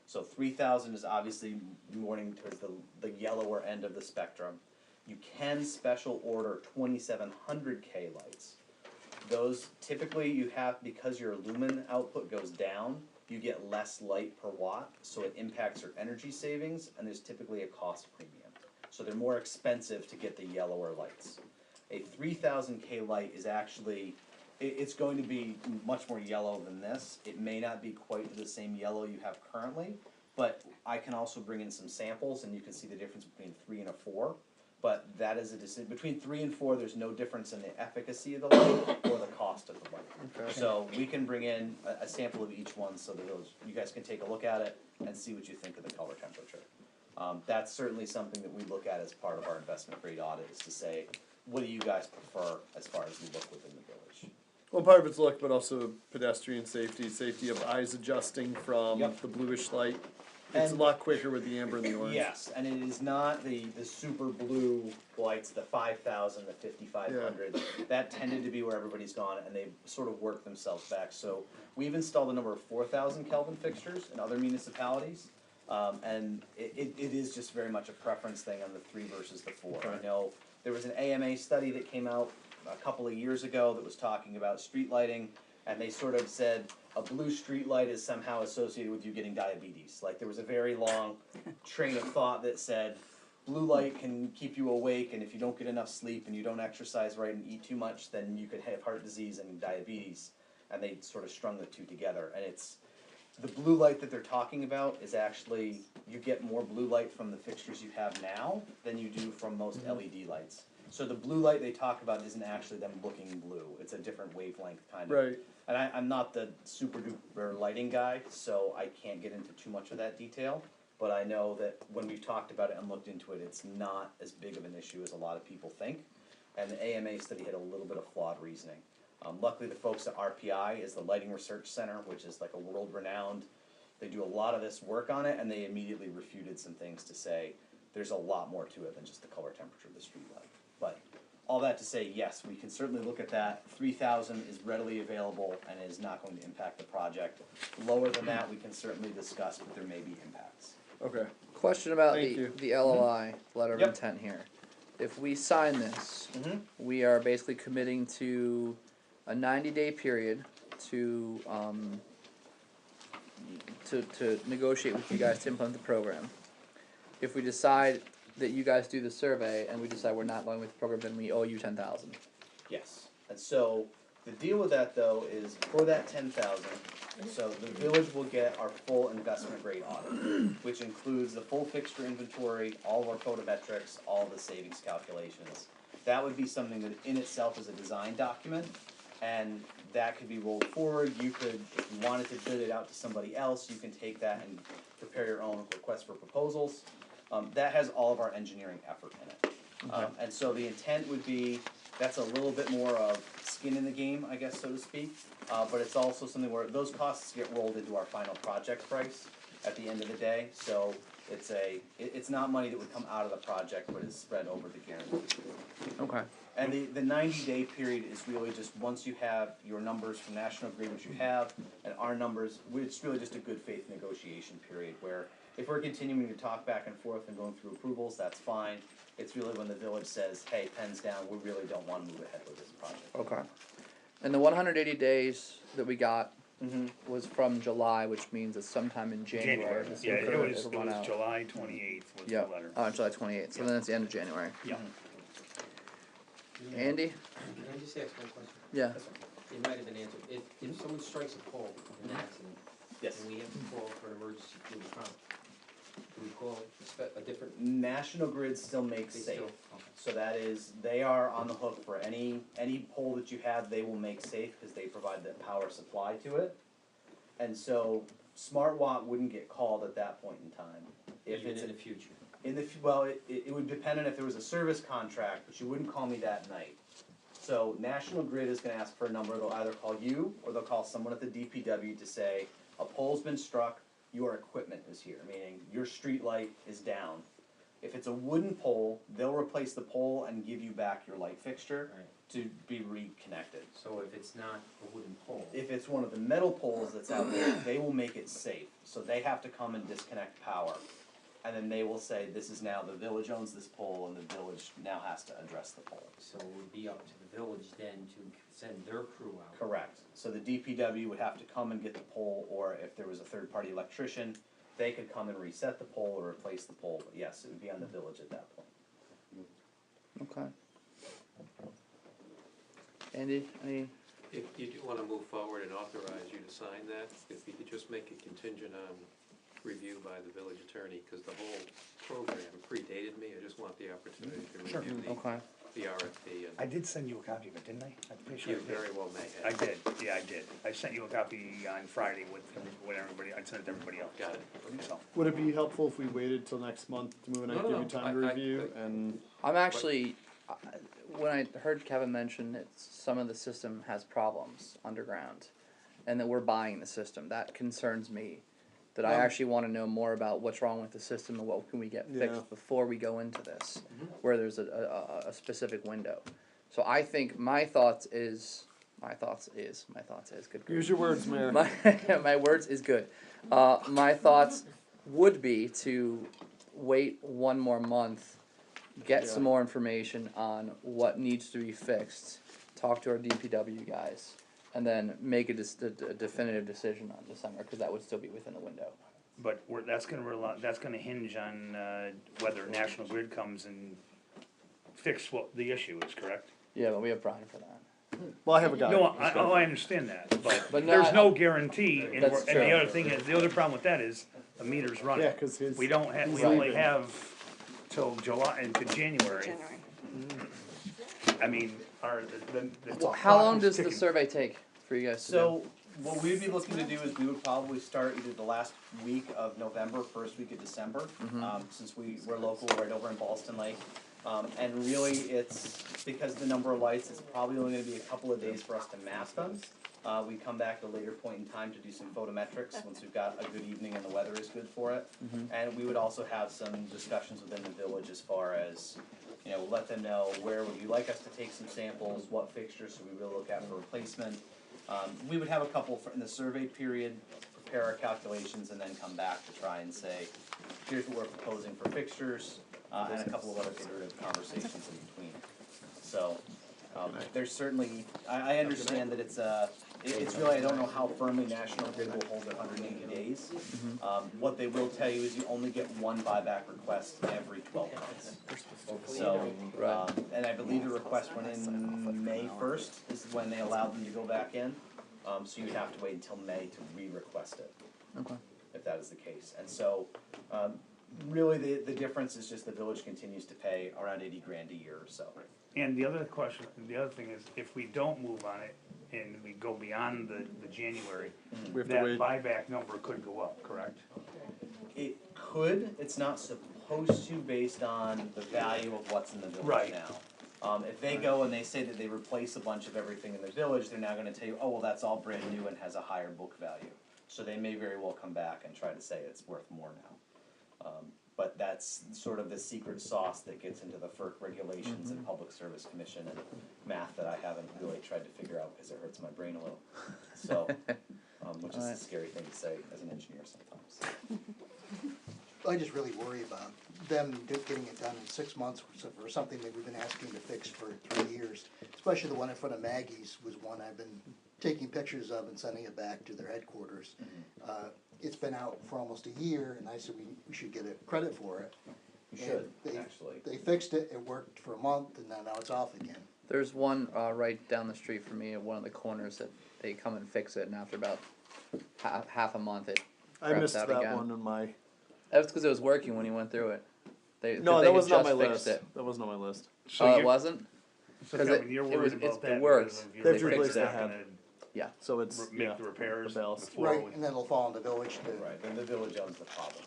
So 3000 is obviously warning towards the yellower end of the spectrum. You can special order 2700 K lights. Those typically you have, because your lumen output goes down, you get less light per watt, so it impacts your energy savings, and there's typically a cost premium. So they're more expensive to get the yellower lights. A 3000 K light is actually, it's going to be much more yellow than this. It may not be quite the same yellow you have currently, but I can also bring in some samples and you can see the difference between 3 and a 4. But that is a decision, between 3 and 4, there's no difference in the efficacy of the light or the cost of the light. Okay. So we can bring in a sample of each one so that you guys can take a look at it and see what you think of the color temperature. That's certainly something that we look at as part of our investment grade audit, is to say, what do you guys prefer as far as the look within the village? Well, part of it's look, but also pedestrian safety, safety of eyes adjusting from Yep. the bluish light. It's a And- lot quicker with the amber and the orange. Yes, and it is not the super blue lights, the 5000, the 5500. That tended to be where everybody's gone, and they've sort of worked themselves back. So we've installed a number of 4000 Kelvin fixtures in other municipalities. And it is just very much a preference thing on the 3 versus the 4. I know there was an AMA study that came out a couple of years ago that was talking about street lighting, and they sort of said a blue street light is somehow associated with you getting diabetes. Like, there was a very long train of thought that said blue light can keep you awake, and if you don't get enough sleep and you don't exercise right and eat too much, then you could have heart disease and diabetes. And they sort of strung the two together, and it's, the blue light that they're talking about is actually, you get more blue light from the fixtures you have now than you do from most LED lights. So the blue light they talk about isn't actually them looking blue, it's a different wavelength kind of. Right. And I'm not the super duper lighting guy, so I can't get into too much of that detail. But I know that when we've talked about it and looked into it, it's not as big of an issue as a lot of people think. And the AMA study had a little bit of flawed reasoning. Luckily, the folks at RPI is the Lighting Research Center, which is like a world-renowned, they do a lot of this work on it, and they immediately refuted some things to say, there's a lot more to it than just the color temperature of the street light. But all that to say, yes, we can certainly look at that. 3000 is readily available and is not going to impact the project. Lower than that, we can certainly discuss, but there may be impacts. Okay. Question about Thank you. the LOI, letter of Yep. intent here. If we sign this, Mhm. we are basically committing to a 90-day period to negotiate with you guys to implement the program. If we decide that you guys do the survey and we decide we're not going with the program, then we owe you 10,000. Yes, and so the deal with that though is for that 10,000, so the village will get our full investment grade audit, which includes the full fixture inventory, all of our photometrics, all the savings calculations. That would be something that in itself is a design document, and that could be rolled forward, you could, if you wanted to bid it out to somebody else, you can take that and prepare your own request for proposals. That has all of our engineering effort in it. And so the intent would be, that's a little bit more of skin in the game, I guess, so to speak. But it's also something where those costs get rolled into our final project price at the end of the day. So it's not money that would come out of the project, but is spread over the guarantee. Okay. And the 90-day period is really just once you have your numbers from National Grid, which you have, and our numbers, it's really just a good faith negotiation period where if we're continuing to talk back and forth and going through approvals, that's fine. It's really when the village says, hey, pen's down, we really don't want to move ahead with this project. Okay. And the 180 days that we got was from July, which means it's sometime in January. Yeah, it was It'll run out. July 28th was the Yeah, letter. July 28th, so then it's the end of January. Yeah. Andy? Can I just ask one question? Yeah. It might have been answered. If someone strikes a pole in an accident, Yes. and we have to call for an emergency fuel prompt, do we call a different? National Grid still makes They safe. still- okay. So that is, they are on the hook for any pole that you have, they will make safe because they provide the power supply to it. And so Smart Watt wouldn't get called at that point in time. If Even it's in the future. well, it would depend on if there was a service contract, but you wouldn't call me that night. So National Grid is gonna ask for a number, they'll either call you or they'll call someone at the DPW to say, a pole's been struck, your equipment is here, meaning your street light is down. If it's a wooden pole, they'll replace the pole and give you back your light fixture Right. to be reconnected. So if it's not a wooden pole. If it's one of the metal poles that's out there, they will make it safe, so they have to come and disconnect power. And then they will say, this is now, the village owns this pole and the village now has to address the pole. So it would be up to the village then to send their crew out. Correct, so the DPW would have to come and get the pole, or if there was a third-party electrician, they could come and reset the pole or replace the pole, but yes, it would be on the village at that point. Okay. Andy, any? If you do wanna move forward and authorize you to sign that, if you could just make it contingent on review by the village attorney, cause the whole program predated me, I just want the opportunity to review Okay. the RFP I and did send you a copy of it, didn't I? I'm pretty sure you I did. very well may I have. did, yeah, I did. I sent you a copy on Friday with everybody, I sent it to everybody else. Got it. So, Would it be helpful if we waited till next month to move and I No, give no, you time to I- review and? I'm actually, when I heard Kevin mention that some of the system has problems underground, and that we're buying the system, that concerns me. That I actually wanna know more about what's wrong with the system and what can we get Yeah. fixed before we go into this, where there's a specific window. So I think my thoughts is, good grief. Use your words, Mayor. My words is good. My thoughts would be to wait one more month, get some more information on what needs to be fixed, talk to our DPW guys, and then make a definitive decision on December, because that would still be within the window. but that's gonna hinge on, whether National Grid comes and fix what the issue is, correct? Yeah, but we have Brian for that. Well, I have a guy. No, I understand that, but But no, there's I- no guarantee, and That's the true. other thing is, the other problem with that is, the meter's running. Yeah, cause his. We don't have, we Right. only have till July, into January. January. I mean, Well, how long does the survey take for you guys to do? So, what we'd be looking to do is we would probably start either the last week of November, first week of December, since we're local, right over in Ballston Lake. And really, it's, because the number of lights, it's probably only gonna be a couple of days for us to map them. We come back at a later point in time to do some photometrics, once we've got a good evening and the weather is good for it. And we would also have some discussions within the village as far as, you know, let them know where would you like us to take some samples, what fixtures should we really look at for replacement. We would have a couple in the survey period, prepare our calculations, and then come back to try and say, here's what we're proposing for fixtures, and a couple of other iterative conversations in between. So, there's certainly, I understand that it's really, I don't know how firmly National Grid will hold their 180 days. What they will tell you is you only get one buyback request every 12 months. So, and I believe the request went in May 1st is when they allowed them to go back in. So you'd have to wait until May to re-request it. Okay. If that is the case. And so, really the difference is just the village continues to pay around 80 grand a year or so. And the other thing is, if we don't move on it, and we go beyond the January, We have to that wait. buyback number could go up, correct? It could, it's not supposed to based on the value of what's in the village Right. now. If they go and they say that they replace a bunch of everything in the village, they're now gonna tell you, oh, well, that's all brand new and has a higher book value. So they may very well come back and try to say it's worth more now. But that's sort of the secret sauce that gets into the FERC regulations and Public Service Commission and math that I haven't really tried to figure out because it hurts my brain a little. So, which is a Alright. scary thing to say as an engineer sometimes. I just really worry about them getting it done in 6 months or something that we've been asking to fix for 3 years. Especially the one in front of Maggie's was one I've been taking pictures of and sending it back to their headquarters. It's been out for almost a year, and I said we should get a credit for it. You And should, actually. They fixed it, it worked for a month, and now it's off again. There's one right down the street from me at one of the corners that they come and fix it, and after about half a month, it I craps missed out that again. one in my. That's because it was working when you went through it. No, they that was had not my just fixed list. it. That wasn't on my list. So Oh, it you're- wasn't? So 'Cause Kevin, you're it worried was- about it that works. because of your They've fixed replaced the not head. gonna Yeah. So it's make yeah, the repairs the bells. before Right, we- and then it'll fall on the village to, Right, then the village owns the problem.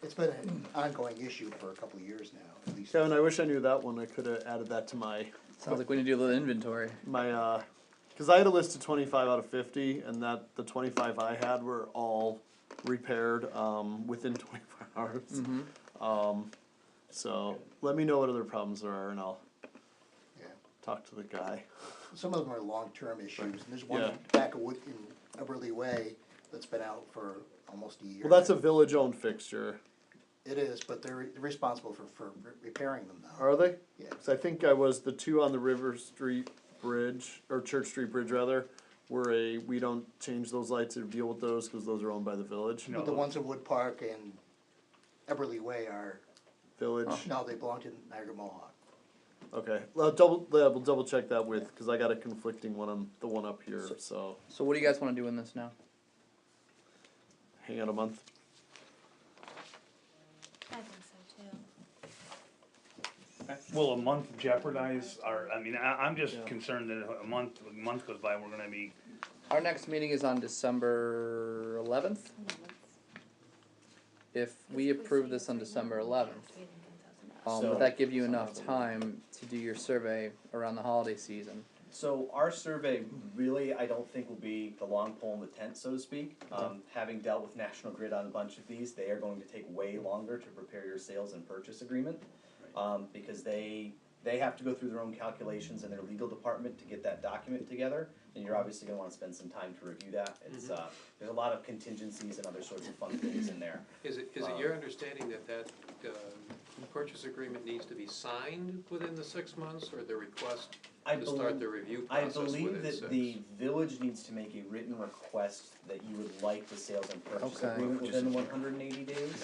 it's been an ongoing issue for a couple of years now, at least. Kevin, I wish I knew that one. I could have added that to my Sounds like we need to do a little inventory. because I had a list of 25 out of 50, and that the 25 I had were all repaired within 24 hours. So let me know what other problems there are, and I'll Yeah. talk to the guy. Some of them are long-term issues, and there's one Yeah. back of Wood in Eberly Way that's been out for almost a year. Well, that's a village-owned fixture. It is, but they're responsible for repairing them now. Are they? Yeah. Because I think I was the two on the River Street Bridge, or Church Street Bridge rather, were we don't change those lights or deal with those because those are owned by the village. No. But the ones in Wood Park and Eberly Way are, Village. no, they belong to Niagara Mohawk. Okay. We'll double check that with because I got a conflicting one on the one up here. So So what do you guys want to do in this now? hang on a month. I think so too. Will a month jeopardize our, I mean, I'm just Yeah. concerned that a month goes by, we're gonna be, Our next meeting is on December 11th. If we approve this on December 11th, So- would that give you enough time to do your survey around the holiday season? So our survey really, I don't think will be the long pole in the tent, so to speak. Having dealt with National Grid on a bunch of these, they are going to take way longer to prepare your sales and purchase agreement. Because they have to go through their own calculations in their legal department to get that document together. And you're obviously gonna wanna spend some time to review that. It's, there's a lot of contingencies and other sorts of fun things in there. Is it your understanding that purchase agreement needs to be signed within the 6 months, or the request to start the review I process believe within that 6? the village needs to make a written request that you would like the sales and purchase Okay. agreement within 180 days.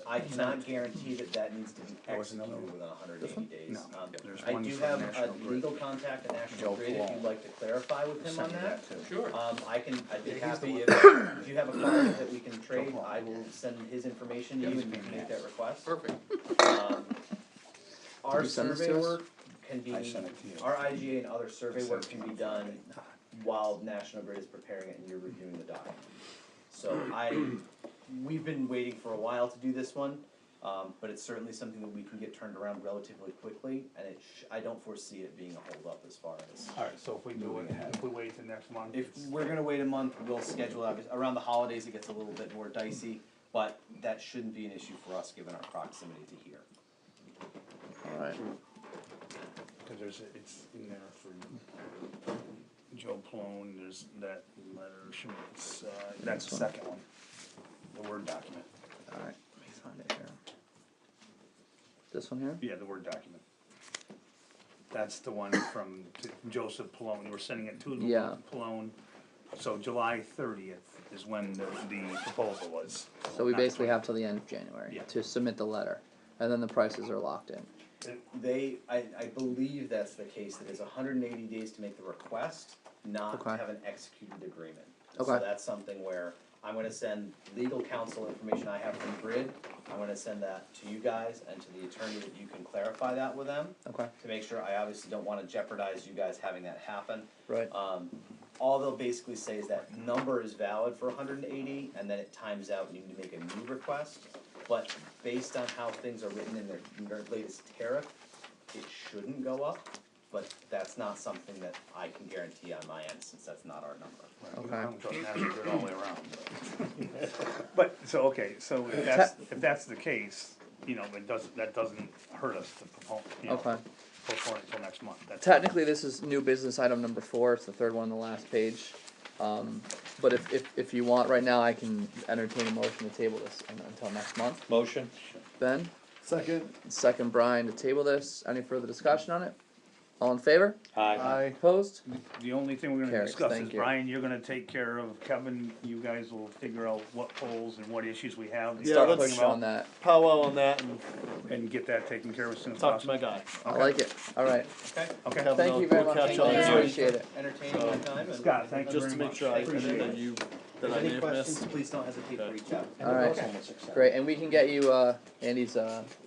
I cannot guarantee that needs to be There was another executed one. within 180 days. No. There's I one do from have National a Grid. legal contact at National Joe Grid if Blow. you'd like to clarify with him on Send me that. too. Sure. I'd be happy if you have a card that we can trade, I will send his information to you and you can make that request. Perfect. Our you send this survey to us? work can be, I sent it to you. our IGA and other survey I work sent can it be to you. done while National Grid is preparing it and you're reviewing the document. So we've been waiting for a while to do this one, but it's certainly something that we can get turned around relatively quickly, and I don't foresee it being a holdup as far as. Alright, so if we do it, if we wait till next month. If we're gonna wait a month, we'll schedule it, around the holidays, it gets a little bit more dicey, but that shouldn't be an issue for us, given our proximity to here. Alright. Cause it's in there for Joe Plone, there's that letter, Schmitz, that's the second one, the Word document. Alright, let me find it here. This one here? Yeah, the Word document. That's the one from Joseph Plone, you were sending it to Yeah. Plone. So July 30th is when the proposal was. So we Not the basically have till the end of January Yeah. to submit the letter, and then the prices are locked in. I believe that's the case, that it's 180 days to make the request, not to Okay. have an executed agreement. Okay. So that's something where I'm gonna send legal counsel information I have from Grid, I'm gonna send that to you guys and to the attorney that you can clarify that with them. Okay. To make sure, I obviously don't wanna jeopardize you guys having that happen. Right. All they'll basically say is that number is valid for 180, and then it times out, and you need to make a new request. But based on how things are written in their latest tariff, it shouldn't go up, but that's not something that I can guarantee on my end, since that's not our number. Okay. I'm trusting that's good all the way around. But, so, okay, so if that's the case, you know, that doesn't hurt us to Okay. postpone it until next month. That's- Technically, this is new business item number 4. It's the third one on the last page. But if you want, right now, I can entertain a motion to table this until next month. Motion. Ben, Second. second Brian to table this. Any further discussion on it? All in favor? Aye. Opposed? The only thing we're gonna Carries, discuss thank is, you. Brian, you're gonna take care of Kevin, you guys will figure out what polls and what issues we have. and Yeah, start let's- putting Push them on out, that. Powwow on that and and get that taken care of as soon as talk to possible. my guy. I like it. All right. Okay? Okay, Have Thank no- you very we'll much. catch up I next appreciate it. Entertaining my time, and. Scott, thank you Just very to make much. sure I Appreciate that it. you, If that there's I may any have questions, missed. please don't hesitate to reach out. All right. Great, and we can get you Andy's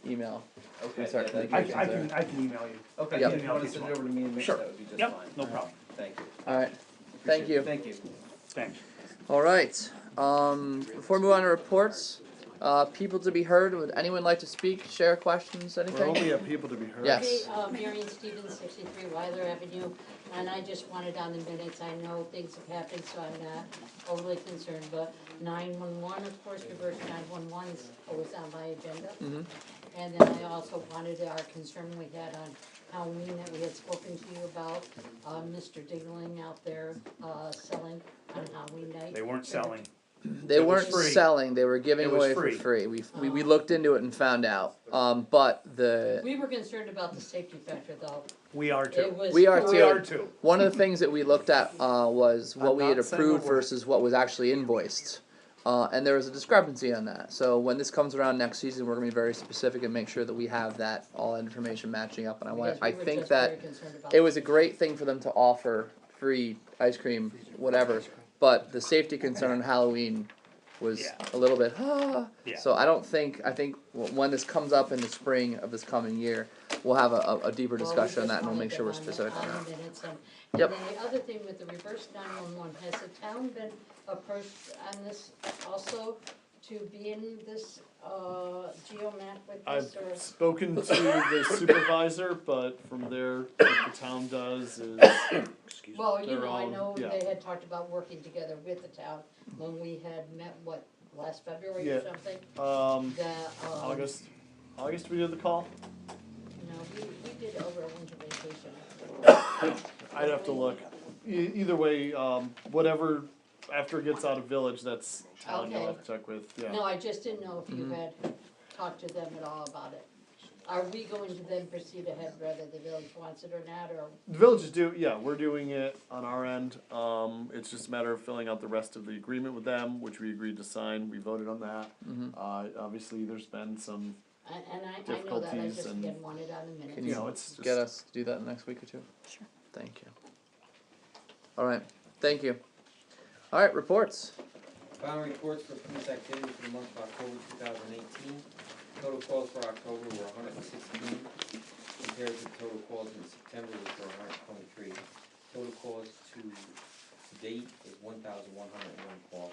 email. Okay, Start yeah, that'd be I, great. I can email you. Okay, Yep. if you wanna send it over to me and Mitch, Sure. that would be just Yep, fine. no problem, Thank you. All right. Thank you. Thank you. thanks. All right. Before we move on to reports, people to be heard. Would anyone like to speak, share questions, We're anything? only at people to be heard. Yes. Marion Stevens, 63 Weiler Avenue, and I just wanted on the minutes, I know things have happened, so I'm not overly concerned, but 911, of course, reverse 911 is always on my agenda. Mhm. And then I also wanted our concern we had on Halloween that we had spoken to you about, Mr. Diggling out there selling on Halloween night. They weren't selling. They It was weren't free. selling. They were giving It was away free. for free. We looked into it and found out. But the We were concerned about the safety factor, though. We are It too. was. We are We too. are too. One of the things that we looked at was what I'm we had not saying approved a word. versus what was actually invoiced. And there was a discrepancy on that. So when this comes around next season, we're gonna be very specific and make sure that we have that all information matching up. And Because I we were think just that very concerned about it was a great thing for them to offer free ice cream, whatever. But the safety concern on Halloween was Yeah. a little bit, Yeah. So I think when this comes up in the spring of this coming year, we'll have a deeper discussion on that and we'll make sure we're specific on that. Yep. And then the other thing with the reverse 911, has the town been approached on this also to be in this, geomap with I've this, or? spoken to the supervisor, but from there, what the town does is, Well, you their know, I own- know yeah. they had talked about working together with the town when we had met, last February or Yeah. something? August we did the call? No, we did over a winter vacation. I'd have to look. Either way, whatever, after it gets out of village, that's town you'll have to check with, yeah. No, I just didn't know if you Mhm. had talked to them at all about it. Are we going to then proceed ahead whether the village wants it or not, or? The villages do, yeah, we're doing it on our end, it's just a matter of filling out the rest of the agreement with them, which we agreed to sign, we voted on that. Mhm. Obviously, there's been some, And I know that, I difficulties just and- again wanted on the minutes. Can you you know, it's get just, us to do that next week or two? Sure. Thank you. All right, thank you. All right, reports. Final reports for police activity for the month of October 2018. Total calls for October were 116, compared to total calls in September, which were 123. Total calls to date is 1,101 calls.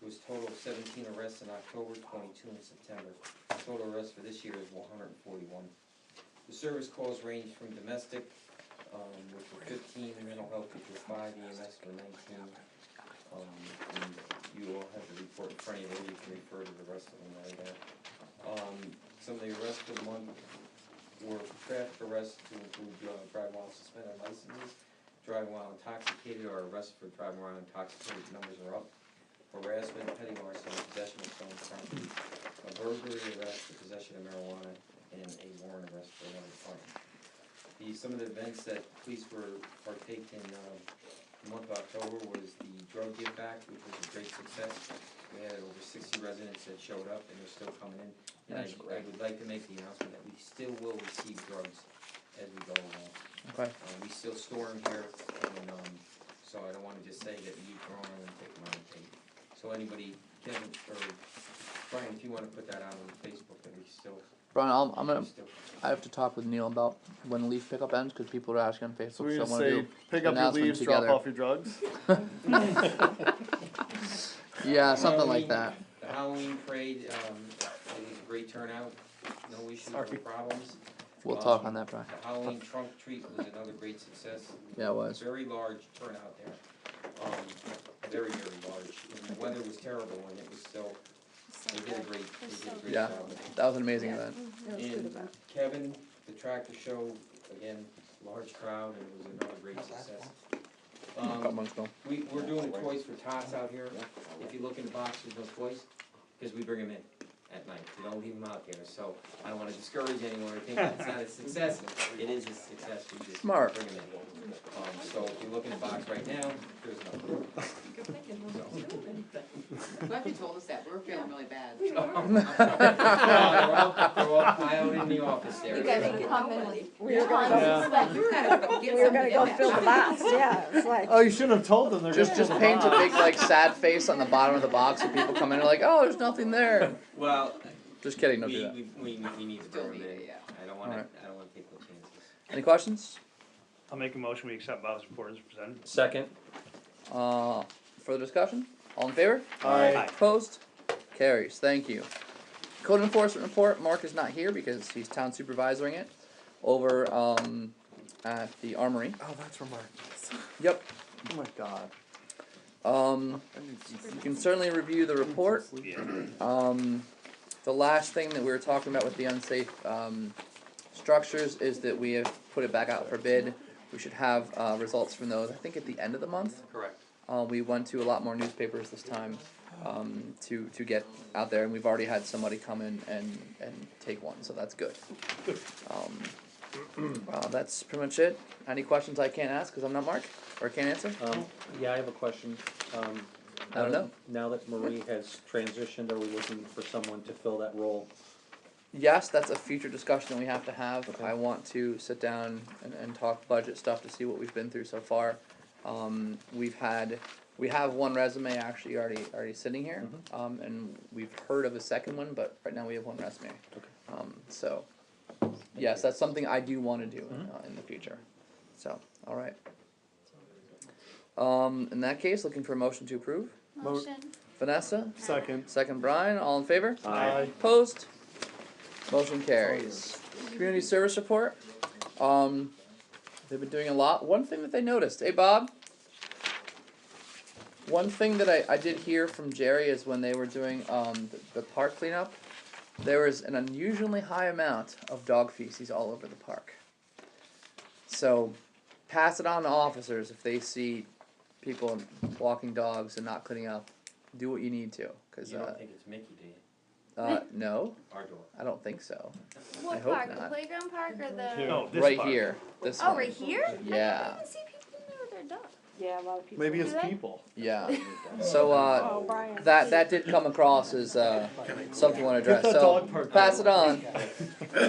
There was total of 17 arrests in October, 22 in September. Total arrests for this year is 141. The service calls range from domestic, which were 15, mental health, which were 5, EMS were 19. And you all have the report in front of you, you can refer to the rest of them right there. Some of the arrests for the month were traffic arrests to include driving while suspended licenses, driving while intoxicated, or arrests for driving while intoxicated, numbers are up. Harassment, petty larceny, possession of stolen property, a burglary arrest for possession of marijuana, and a warrant arrest for another crime. Some of the events that police were partake in the month of October was the drug give back, which was a great success. We had over 60 residents that showed up, and they're still coming in. And I would like to make the announcement that we still will receive drugs as we go along. Okay. We still store them here, and so I don't want to just say that you throw them and take them on the tape. So anybody, Kevin, or Brian, if you wanna put that out on Facebook, then we still, Brian, I have to talk with Neil about when leaf pickup ends, cause people are asking on Facebook, So we're so I gonna wanna say, do pick up your announcement leaves, drop together. off your drugs? Yeah, something like that. the Halloween parade, it was a great turnout, no issues, no problems. We'll talk on that, Brian. The Halloween trunk treat was another great success. Yeah, it was. Very large turnout there, very, very large, and the weather was terrible, and it was still, they did a great Yeah, job. that was an amazing event. That was a good And event. Kevin, the tractor show, again, large crowd, and it was another great success. Couple months ago. We're doing toys for tots out here, if you look in the box, there's no toys, because we bring them in at night, we don't leave them out there, so I don't wanna discourage anyone or think that's not a success, it is a success, we just Smart. bring them in. So if you look in the box right now, there's nothing. Glad you told us that, we're feeling really bad. They're all piled in the office there. You guys can come in. We were gonna go fill the box, yeah, it's like. Oh, you shouldn't have told them, they're Just paint a big like sad face on the bottom of the box, and people come in and are like, oh, there's nothing there. Well, Just kidding, don't we, do that. we need to bring them in, I don't wanna, Alright. I don't wanna take no chances. Any questions? I'll make a motion, we accept Bob's report as presented. Second. Further discussion? All in favor? Aye. Opposed? Carries, thank you. Code enforcement report, Mark is not here because he's town supervisoring it over, at the armory. Oh, that's remarkable. Yep. Oh my god. You can certainly review the report. The last thing that we were talking about with the unsafe, structures is that we have put it back out for bid. We should have, results from those, I think at the end of the month. Correct. We went to a lot more newspapers this time, to get out there, and we've already had somebody come in and take one, so that's good. That's pretty much it. Any questions I can't ask, cause I'm not Mark, or can't answer? Yeah, I have a question. I don't know. Now that Marie has transitioned, are we looking for someone to fill that role? Yes, that's a future discussion that we have to have. Okay. I want to sit down and talk budget stuff to see what we've been through so far. We have one resume actually already sitting here, and we've heard of a second one, but right now we have one resume. Okay. So, yes, that's something I do wanna do, in the future. So, alright. In that case, looking for a motion to approve. Motion. Vanessa, Second. second Brian, all in favor? Aye. Opposed? Motion carries. Community service report. They've been doing a lot. One thing that they noticed, hey Bob. One thing that I did hear from Jerry is when they were doing the park cleanup, there was an unusually high amount of dog feces all over the park. So, pass it on to officers if they see people walking dogs and not cleaning up. Do what you need to, cause You don't think it's Mickey, do you? no, Our dog. I don't think so. I What hope park, the not. playground park or the? No, this Right part. here, this Oh, one. right here? Yeah. I didn't see people in there with their dog. Yeah, a lot of people. Maybe it's Do they? people. Yeah. So Oh, Brian. that did come across as something you want to Get address. that So dog park pass it on.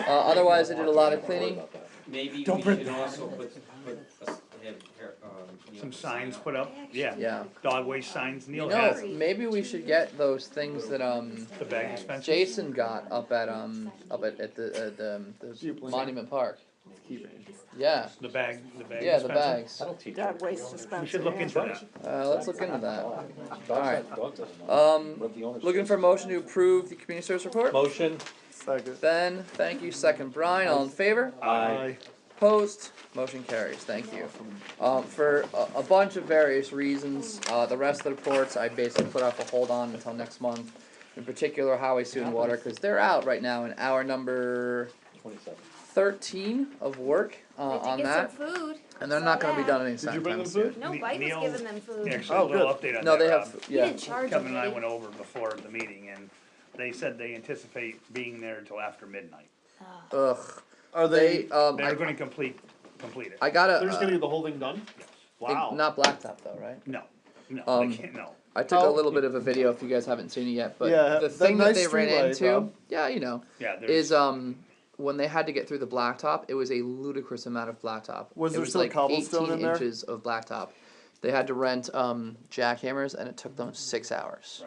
Otherwise, I did a lot of cleaning. Maybe Don't we print should that. also put, have, you know, Some signs put up, yeah, Yeah. dog waste signs, You Neil know, has maybe we should get those things that the bag dispensers. Jason got up at the Monument Park. Yeah. The bag Yeah, the dispenser. bags. I don't teach. Dog waste dispenser. We should look yeah. into that. Let's look into that. Alright. Dogs doesn't know. What the owners Looking say. for a motion to approve the community service report. Motion. Second. Ben, thank you. Second, Brian. All in favor? Aye. Opposed? Motion carries, thank you. For a bunch of various reasons, the rest of the reports I basically put off a hold on until next month. In particular, highway, sewer, and water, cause they're out right now in hour number 27. 13 of work, They on did get that. some food. And they're not gonna be Yeah. done Did you anytime bring them soon. food? No, Mike was Neil- giving them food. Actually, Oh, a little good. update on No, that, they Rob. have, He yeah. didn't charge Kevin and I anybody. went over before the meeting and they said they anticipate being there until after midnight. Ugh. Are they, They're gonna complete it. I gotta, they're just gonna get the whole thing done? Wow. not blacktop though, right? No, Um, they can't, no. I took a Oh. little bit of a video if you guys haven't seen it yet, but Yeah, the that thing that nice they ran streetlight, into, Bob. yeah, you know, Yeah, is there's, when they had to get through the blacktop, it was a ludicrous amount of blacktop. Was it there was still like cobblestone 18 in there? inches of blacktop. They had to rent jackhammers, and it took them 6 hours.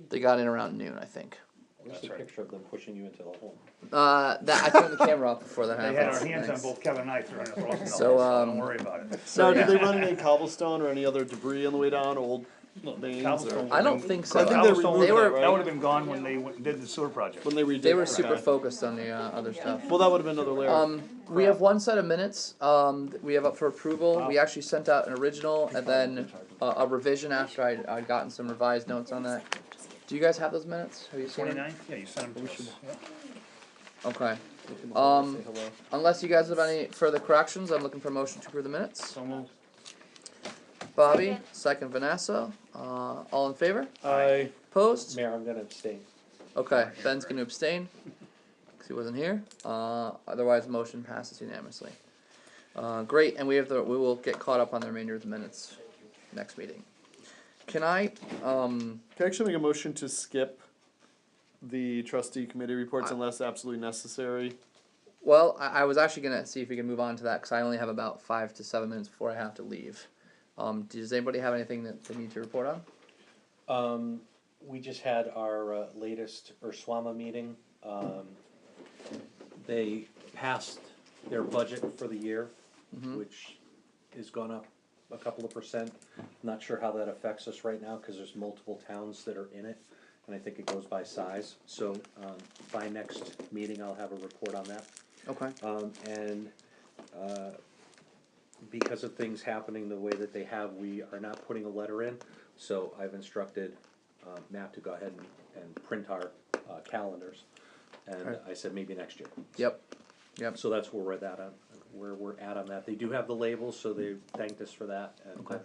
They got in around noon, I think. Where's the picture of them pushing you into the hole? That I turned the camera off before that They happened. had our hands on Thanks. both Kevin and I throwing us off in the So, hole, don't worry about it. So, Now, yeah. did they run any cobblestone or any other debris on the way down, old veins? Cobblestone Or I don't think so. I think Cobblestone, they were- that would've been gone when they did the sewer project. when they redid. They were okay. super focused on the other stuff. Well, that would have been another layer. We have one set of minutes. We have up for approval. We actually sent out an original and then a revision after I'd gotten some revised notes on that. Do you guys have those minutes? Have you seen them? 29? Yeah, you sent them to us. Yep. Okay. Say hello. Unless you guys have any further corrections, I'm looking for a motion to approve the minutes. So moved. Bobby, second Vanessa. All in favor? I Opposed? Mayor, I'm gonna abstain. Okay, Ben's gonna abstain, cause he wasn't here, otherwise motion passes unanimously. Great, and we will get caught up on the remainder of the minutes next meeting. Can I, can I actually make a motion to skip the trustee committee reports unless absolutely necessary. well, I was actually gonna see if we can move on to that, cause I only have about 5 to 7 minutes before I have to leave. Does anybody have anything that they need to report on? We just had our latest Urswama meeting. They passed their budget for the year, which has gone up a couple of percent. Not sure how that affects us right now, cause there's multiple towns that are in it, and I think it goes by size. So, by next meeting, I'll have a report on that. Okay. And because of things happening the way that they have, we are not putting a letter in. So I've instructed Matt to go ahead and print our calendars. And Right. I said maybe next year. Yep. So that's where we're at on that. They do have the labels, so they thanked us for that. And Okay.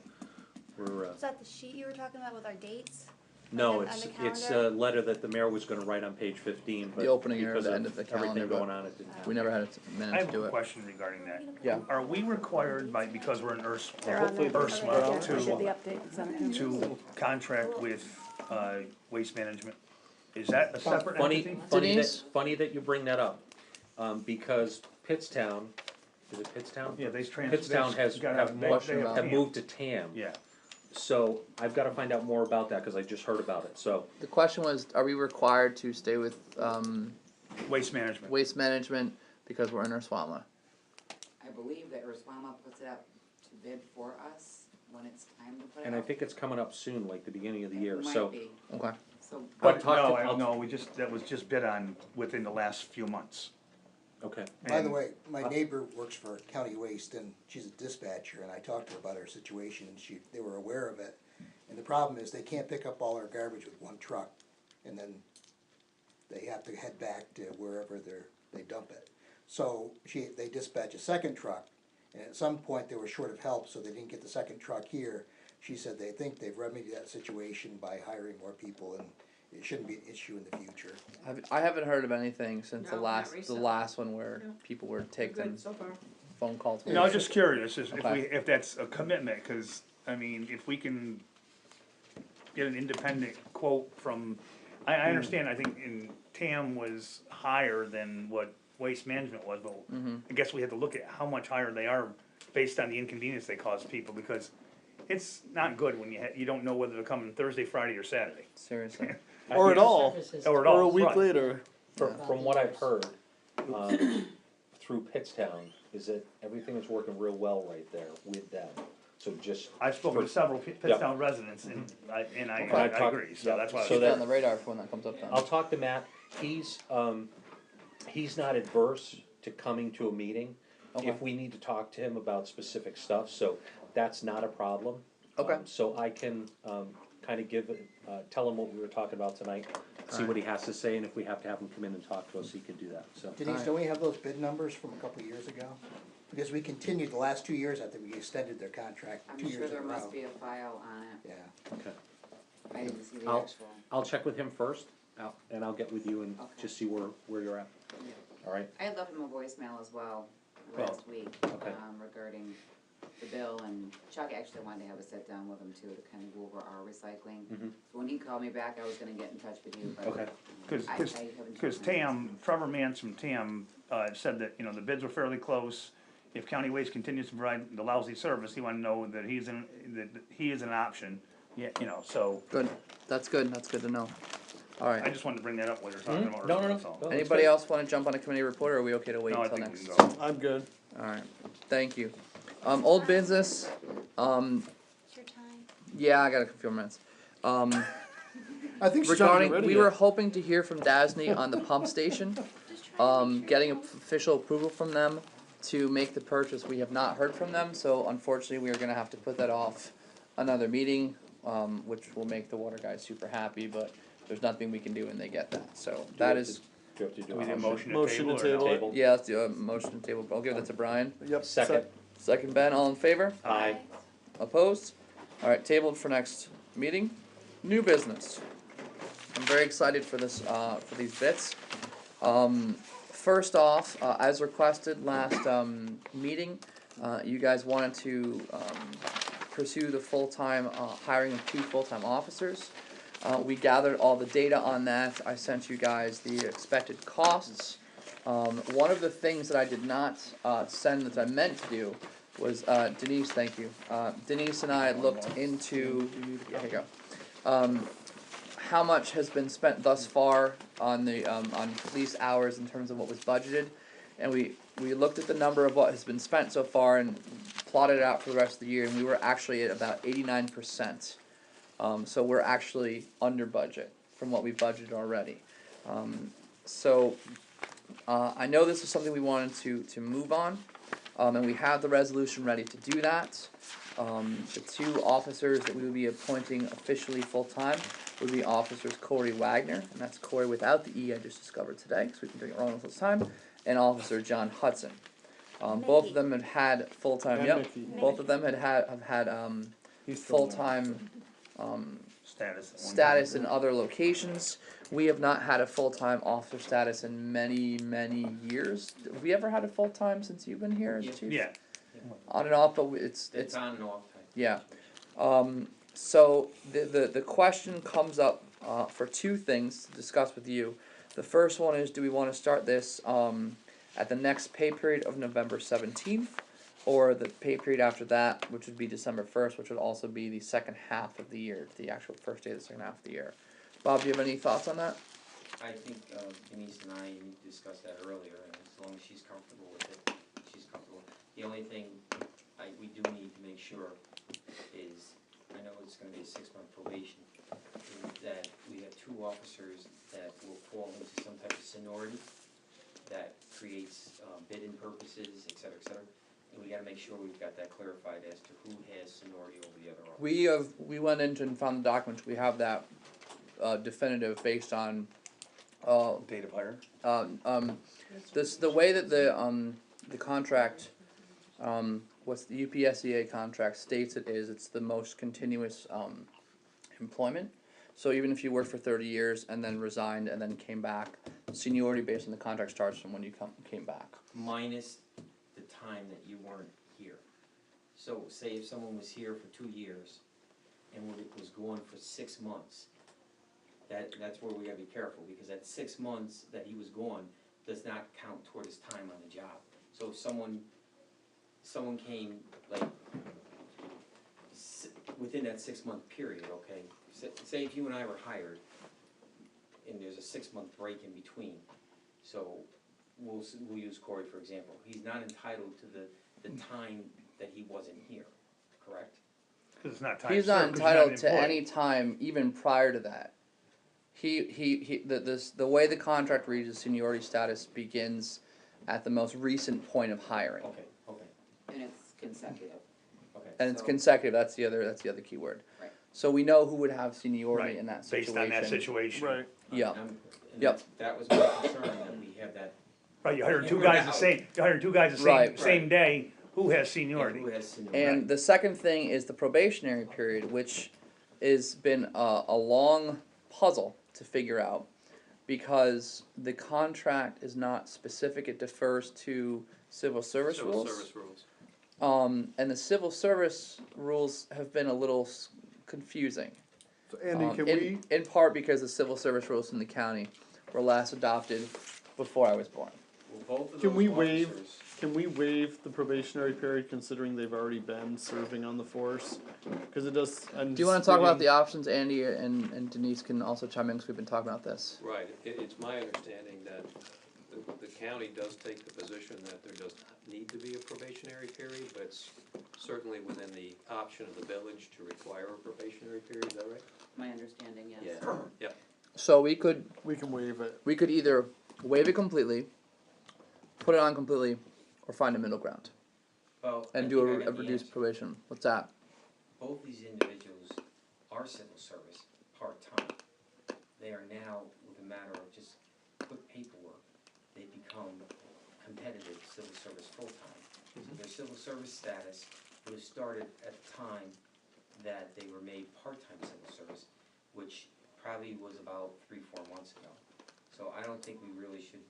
we're, Is that the sheet you were talking about with our dates? no, on it's the a letter that the mayor was gonna write on page 15, but The opening or because the of end of the calendar, everything but going on, it didn't happen. We never had a I minute have to do a it. question regarding that. Yeah. Are we required by, because we're in They're on there. Ursula, Yeah, I did the update and sent it to him. to contract with, Waste Management? Is that a separate Funny, entity? Denise? funny that you bring that up, because Pittstown, is it Pittstown? Yeah, they Pittstown has, have moved to TAM. Yeah. So I've gotta find out more about that, cause I just heard about it, so. The question was, are we required to stay with Waste Management. Waste Management because we're in Urswama? I believe that Urswama puts it out to bid for us when it's time to put it out. And I think it's coming up soon, like the beginning of the year, It so. might be, Okay. so. But talk to- that was just bid on within the last few months. Okay. By the And- way, my neighbor works for County Waste and she's a dispatcher and I talked to her about her situation and they were aware of it. And the problem is they can't pick up all our garbage with one truck and then they have to head back to wherever they dump it. So they dispatch a second truck and at some point they were short of help, so they didn't get the second truck here. She said they think they've remedied that situation by hiring more people and it shouldn't be an issue in the future. I haven't heard of anything since No, the not last one where people were taking so far. phone calls. I was just curious Okay. if that's a commitment, cause I mean, if we can get an independent quote from, I understand, I think in TAM was higher than what Waste Management was, but I guess we have to look at how much higher they are based on the inconvenience they cause people, because it's not good when you don't know whether they're coming Thursday, Friday, or Saturday. Seriously. Or at all. Or at Or a all, week right. later. From what I've heard, through Pittstown, is that everything is working real well right there with them, so just. I've spoken to several Pittstown residents and I agree, so that's why. I So Keep was- that on the radar for when that comes up then. I'll talk to Matt, he's not adverse to coming to a meeting Okay. if we need to talk to him about specific stuff, so that's not a problem. Okay. So I can, kinda tell him what we were talking about tonight, see what he has to say, and if we have to have him come in and talk to us, he can do that, so. Denise, don't we have those bid numbers from a couple of years ago? Because we continued the last 2 years after we extended their contract, I'm 2 years in sure a there row. must be a file on it. Yeah. Okay. I didn't see the I'll- actual. I'll check with him first, and I'll get with you and Okay. just see where you're at, alright? I had left him a voicemail as well Oh, last week, okay. Regarding the bill, and Chuck actually wanted to have a sit down with him too, to kind of go over our recycling. Mhm. So when he called me back, I was gonna get in touch with you, but. Okay. Cause, I cause, haven't cause checked my TAM, Trevor Mance from TAM, said that, the bids were fairly close. if County Waste continues to provide the lousy service, he wanna know that he is an option, yeah, you know, so. Good, that's good to know. All I right, just wanted to bring that up while you're talking about. No, no, no. that's all. No, anybody else wanna jump on a committee report, or are we okay to wait No, I until think we next? can go. I'm good. Alright, thank you. Old business, It's your time. yeah, I got a few more minutes. I think she's trying to Regarding, get ready we yet. were hoping to hear from Dasney on the pump station, getting official approval from them to make the purchase. We have not heard from them, so unfortunately, we are gonna have to put that off another meeting, which will make the water guys super happy, but there's nothing we can do when they get that, so that is, Do you have to do We a need a motion? motion to Motion to table or no? table. yeah, let's do a motion to table. I'll give that to Brian. Yep. Second. Second Ben, all in favor? Aye. Opposed? Alright, tabled for next meeting. New business. I'm very excited for this, for these bits. First off, as requested last, meeting, you guys wanted to, pursue the full-time, hiring of 2 full-time officers. We gathered all the data on that. I sent you guys the expected costs. One of the things that I did not, send that I meant to do was, Denise, thank you. Denise and I looked into, here you go. How much has been spent thus far on the, on police hours in terms of what was budgeted. And we looked at the number of what has been spent so far and plotted it out for the rest of the year, and we were actually at about 89%. So we're actually under budget from what we budgeted already. I know this is something we wanted to move on, and we have the resolution ready to do that. The 2 officers that we will be appointing officially full-time would be Officers Corey Wagner, and that's Corey without the E I just discovered today, because we've been doing it wrong this time, and Officer John Hudson. Both of them have had full-time, And yep, Mickey. both of them have had He's still there. full-time Status. at one status time. in other locations. We have not had a full-time officer status in many, many years. Have we ever had a full-time since you've been here as chief? Yeah, On and off, but it's It's on and off time. yeah. So the question comes up for 2 things to discuss with you. The first one is, do we want to start this at the next pay period of November 17th, or the pay period after that, which would be December 1st, which would also be the second half of the year, the actual first day of the second half of the year. Bob, do you have any thoughts on that? I think Denise and I discussed that earlier, and as long as she's comfortable with it, she's comfortable. The only thing we do need to make sure is, I know it's gonna be a 6-month probation, is that we have 2 officers that will fall into some type of seniority that creates bidding purposes, et cetera, and we gotta make sure we've got that clarified as to who has seniority over the other officers. We went into and found the documents. We have that definitive based on date of hire. the way that the contract, what's the UPSEA contract states it is, it's the most continuous employment. So even if you worked for 30 years and then resigned and then came back, seniority based on the contract starts from when you came back. Minus the time that you weren't here. So say if someone was here for 2 years and was gone for 6 months, that's where we gotta be careful, because that 6 months that he was gone does not count toward his time on the job. So if someone came, like, within that 6-month period, okay, say if you and I were hired, and there's a 6-month break in between, so we'll use Corey for example, he's not entitled to the time that he wasn't here, correct? Cause it's not time He's served, not 'cause you're entitled an to employee. any time even prior to that. The way the contract reads, his seniority status begins at the most recent point of hiring. Okay. And it's consecutive. Okay. And it's So- consecutive, that's the other key word. Right. So we know who would have seniority Right, in that situation. based on that situation. Right. Yeah. And Yep. that was my concern, that we have that. Right, you hired And 2 we're guys out. the Right. same day, who has seniority? Who has seniority. And the second thing is the probationary period, which has been a long puzzle to figure out, because the contract is not specific, it defers to civil service rules. Civil service rules. And the civil service rules have been a little confusing. So Andy, can in part because the civil service rules in the county were last adopted before I was born. Well, both of Can those we waive- officers Can we waive the probationary period considering they've already been serving on the force? Cause it does, I'm Do you want just to talk about reading- the options? Andy and Denise can also chime in because we've been talking about this. Right, it's my understanding that the county does take the position that there does not need to be a probationary period, but it's certainly within the option of the village to require a probationary period, is that right? My understanding, yes. Yeah. So we can waive it. We could either waive it completely, put it on completely, or find a middle ground Well, and I do think I a got the reduced answer. probation. What's that? Both these individuals are civil service, part-time. They are now, with a matter of just quick paperwork, they become competitive civil service full-time. So their civil service status would have started at the time that they were made part-time civil service, which probably was about 3-4 months ago. So I don't think we really should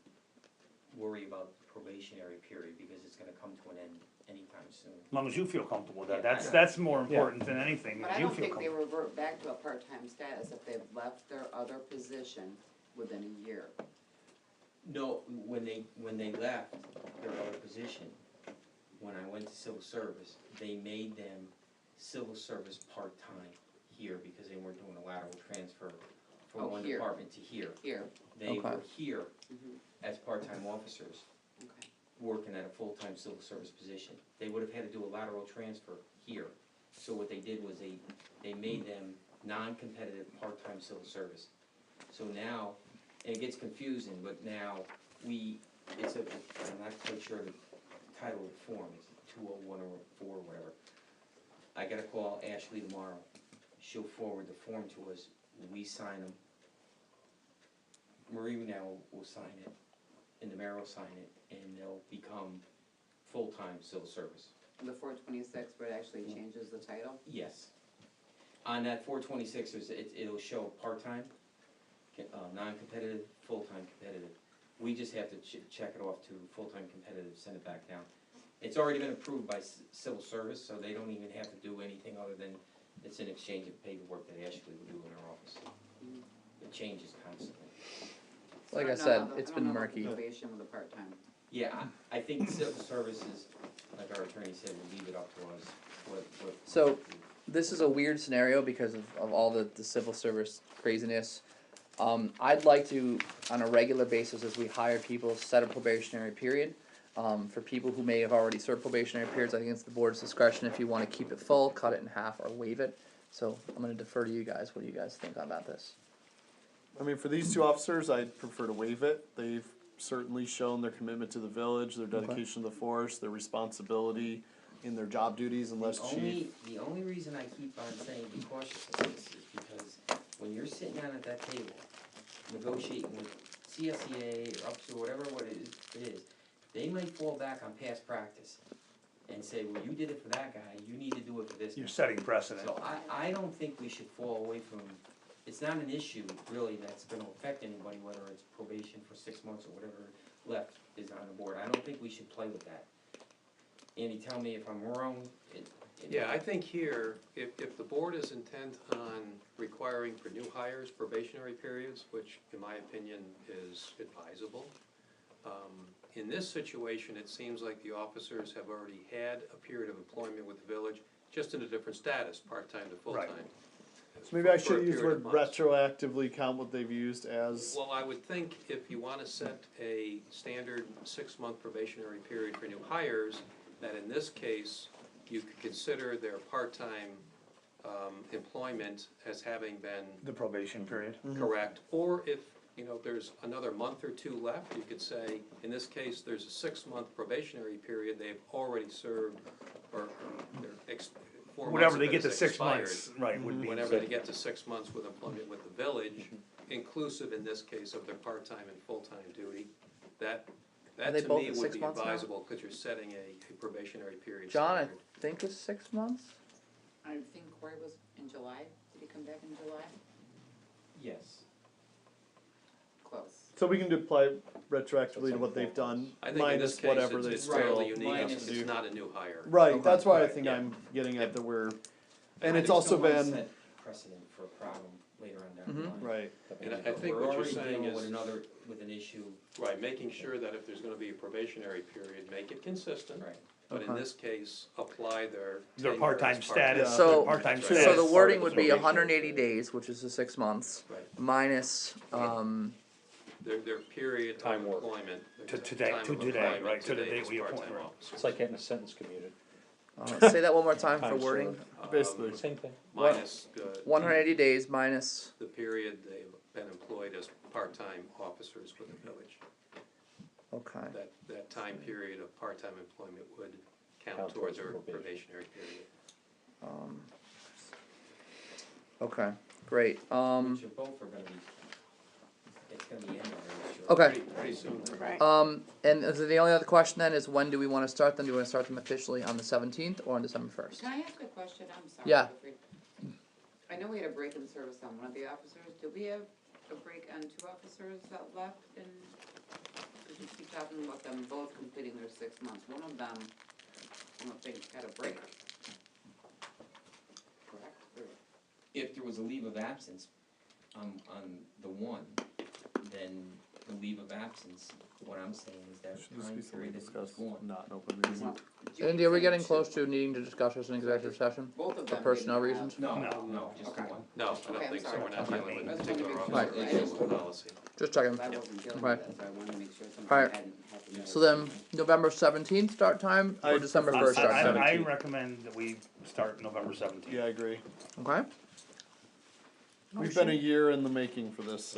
worry about the probationary period because it's gonna come to an end anytime soon. As long as you feel comfortable with that, Yeah, that's more important than anything, But that I you don't feel think they comfortable. revert back to a part-time status if they've left their other position within a year. No, when they left their other position, when I went to civil service, they made them civil service part-time here because they weren't doing a lateral transfer from one here. department to here. Here, They Okay. were here mhm, as part-time officers, okay. working at a full-time civil service position. They would have had to do a lateral transfer here. So what they did was they made them non-competitive part-time civil service. So now, and it gets confusing, but now I'm not quite sure the title of the form, it's 201 or 4 or whatever. I gotta call Ashley tomorrow. She'll forward the form to us, we sign them. Marie now will sign it, and the mayor will sign it, and they'll become full-time civil service. The 426 where it actually changes the title? Yes. On that 426, it'll show part-time, non-competitive, full-time competitive. We just have to check it off to full-time competitive, send it back down. It's already been approved by civil service, so they don't even have to do anything other than, it's an exchange of paperwork that Ashley would do in her office. It changes constantly. Like I don't know said, about the- it's I don't been know about the murky. probation with the part-time. Yeah, I think civil services, like our attorney said, will leave it up to us, what. So, this is a weird scenario because of all the civil service craziness. I'd like to, on a regular basis, as we hire people, set a probationary period. For people who may have already served probationary periods, I think it's the board's discretion if you want to keep it full, cut it in half, or waive it. So I'm going to defer to you guys. What do you guys think about this? I mean, for these two officers, I'd prefer to waive it. They've certainly shown their commitment to the village, their dedication to the force, their responsibility in their job duties, unless chief. The only reason I keep on saying be cautious of this is because when you're sitting down at that table, negotiating with CSEA or up to whatever it is, they might fall back on past practice and say, well, you did it for that guy, you need to do it for this guy. You're setting precedent. So I don't think we should fall away from, it's not an issue really that's gonna affect anybody, whether it's probation for 6 months or whatever left is on the board. I don't think we should play with that. Andy, tell me if I'm wrong. Yeah, I think here, if the board is intent on requiring for new hires probationary periods, which in my opinion is advisable, in this situation, it seems like the officers have already had a period of employment with the village, just in a different status, part-time to full-time. So maybe I for a should use the period word of months. retroactively count what they've used as. Well, I would think if you wanna set a standard 6-month probationary period for new hires, that in this case, you could consider their part-time, employment as having been The probation period. correct, or if, there's another month or 2 left, you could say, in this case, there's a 6-month probationary period, they've already served, or they're 4 months Whatever of they it get to has 6 expired. months, right, would be. Whenever they get to 6 months with employment with the village, inclusive in this case of their part-time and full-time duty, that Are they to both me at would 6 be months now? advisable, cause you're setting a probationary period John, standard. I think it's 6 months. I think Corey was in July, did he come back in July? Yes. Close. So we can apply retroactively to what they've done, I think in this minus case, whatever they it's still fairly unique, have it's to do. not a new hire. Right, Okay. that's why I Right, think yeah. I'm getting at that we're, I and it's just also don't wanna been, set precedent for a problem later on down line. Right. And I think We're what you're already saying dealing is, with an issue. right, making sure that if there's gonna be a probationary period, make it consistent. Right. But in Okay. this case, apply their. Their tenure part-time as status, So- their part-time That's right. So the status. wording would be Probation. 180 days, which is the 6 months, Right. minus, Their period of Time worked. employment. To today- time to of today, employment right, to the today date as we appoint, part-time right. officer. It's like getting a sentence commuted. say that one more time for Time wording. served. Basically. Same thing. Minus 180 days minus, the period they've been employed as part-time officers with the village. okay. That time period of part-time employment would count Count towards towards their probation. probationary period. Okay, great, Which are both are gonna be, it's gonna be in there, I'm sure. okay. Pretty soon then. Right. And the only other question then is when do we wanna start them? Do we wanna start them officially on the 17th or on December 1st? Can I ask a question? I'm sorry. Yeah. I know we had a break in service on one of the officers. Did we have a break on 2 officers that left and, cause you keep talking about them both completing their 6 months. One of them, I don't think had a break. Correct? Or- If there was a leave of absence on the one, then the leave of absence, what I'm saying is that Should this time be something period that discussed, was going. not an open meeting? Well, you And keep are we saying getting two. close to needing to discuss this in executive session? Both of For them personnel didn't have- reasons? No, No. no, just the Okay. one. No, I Okay, don't I'm think so, sorry. we're not dealing with a That's particular what officer, we it's make just sure. the policy. Just checking. I wasn't dealing Okay. with that, so I wanted to make sure something Alright. hadn't happened. So then, November 17th start time or I December prefer 1st start I time? 17th. recommend that we start November 17th. Yeah, I agree. Okay. We've been a year in the making for this,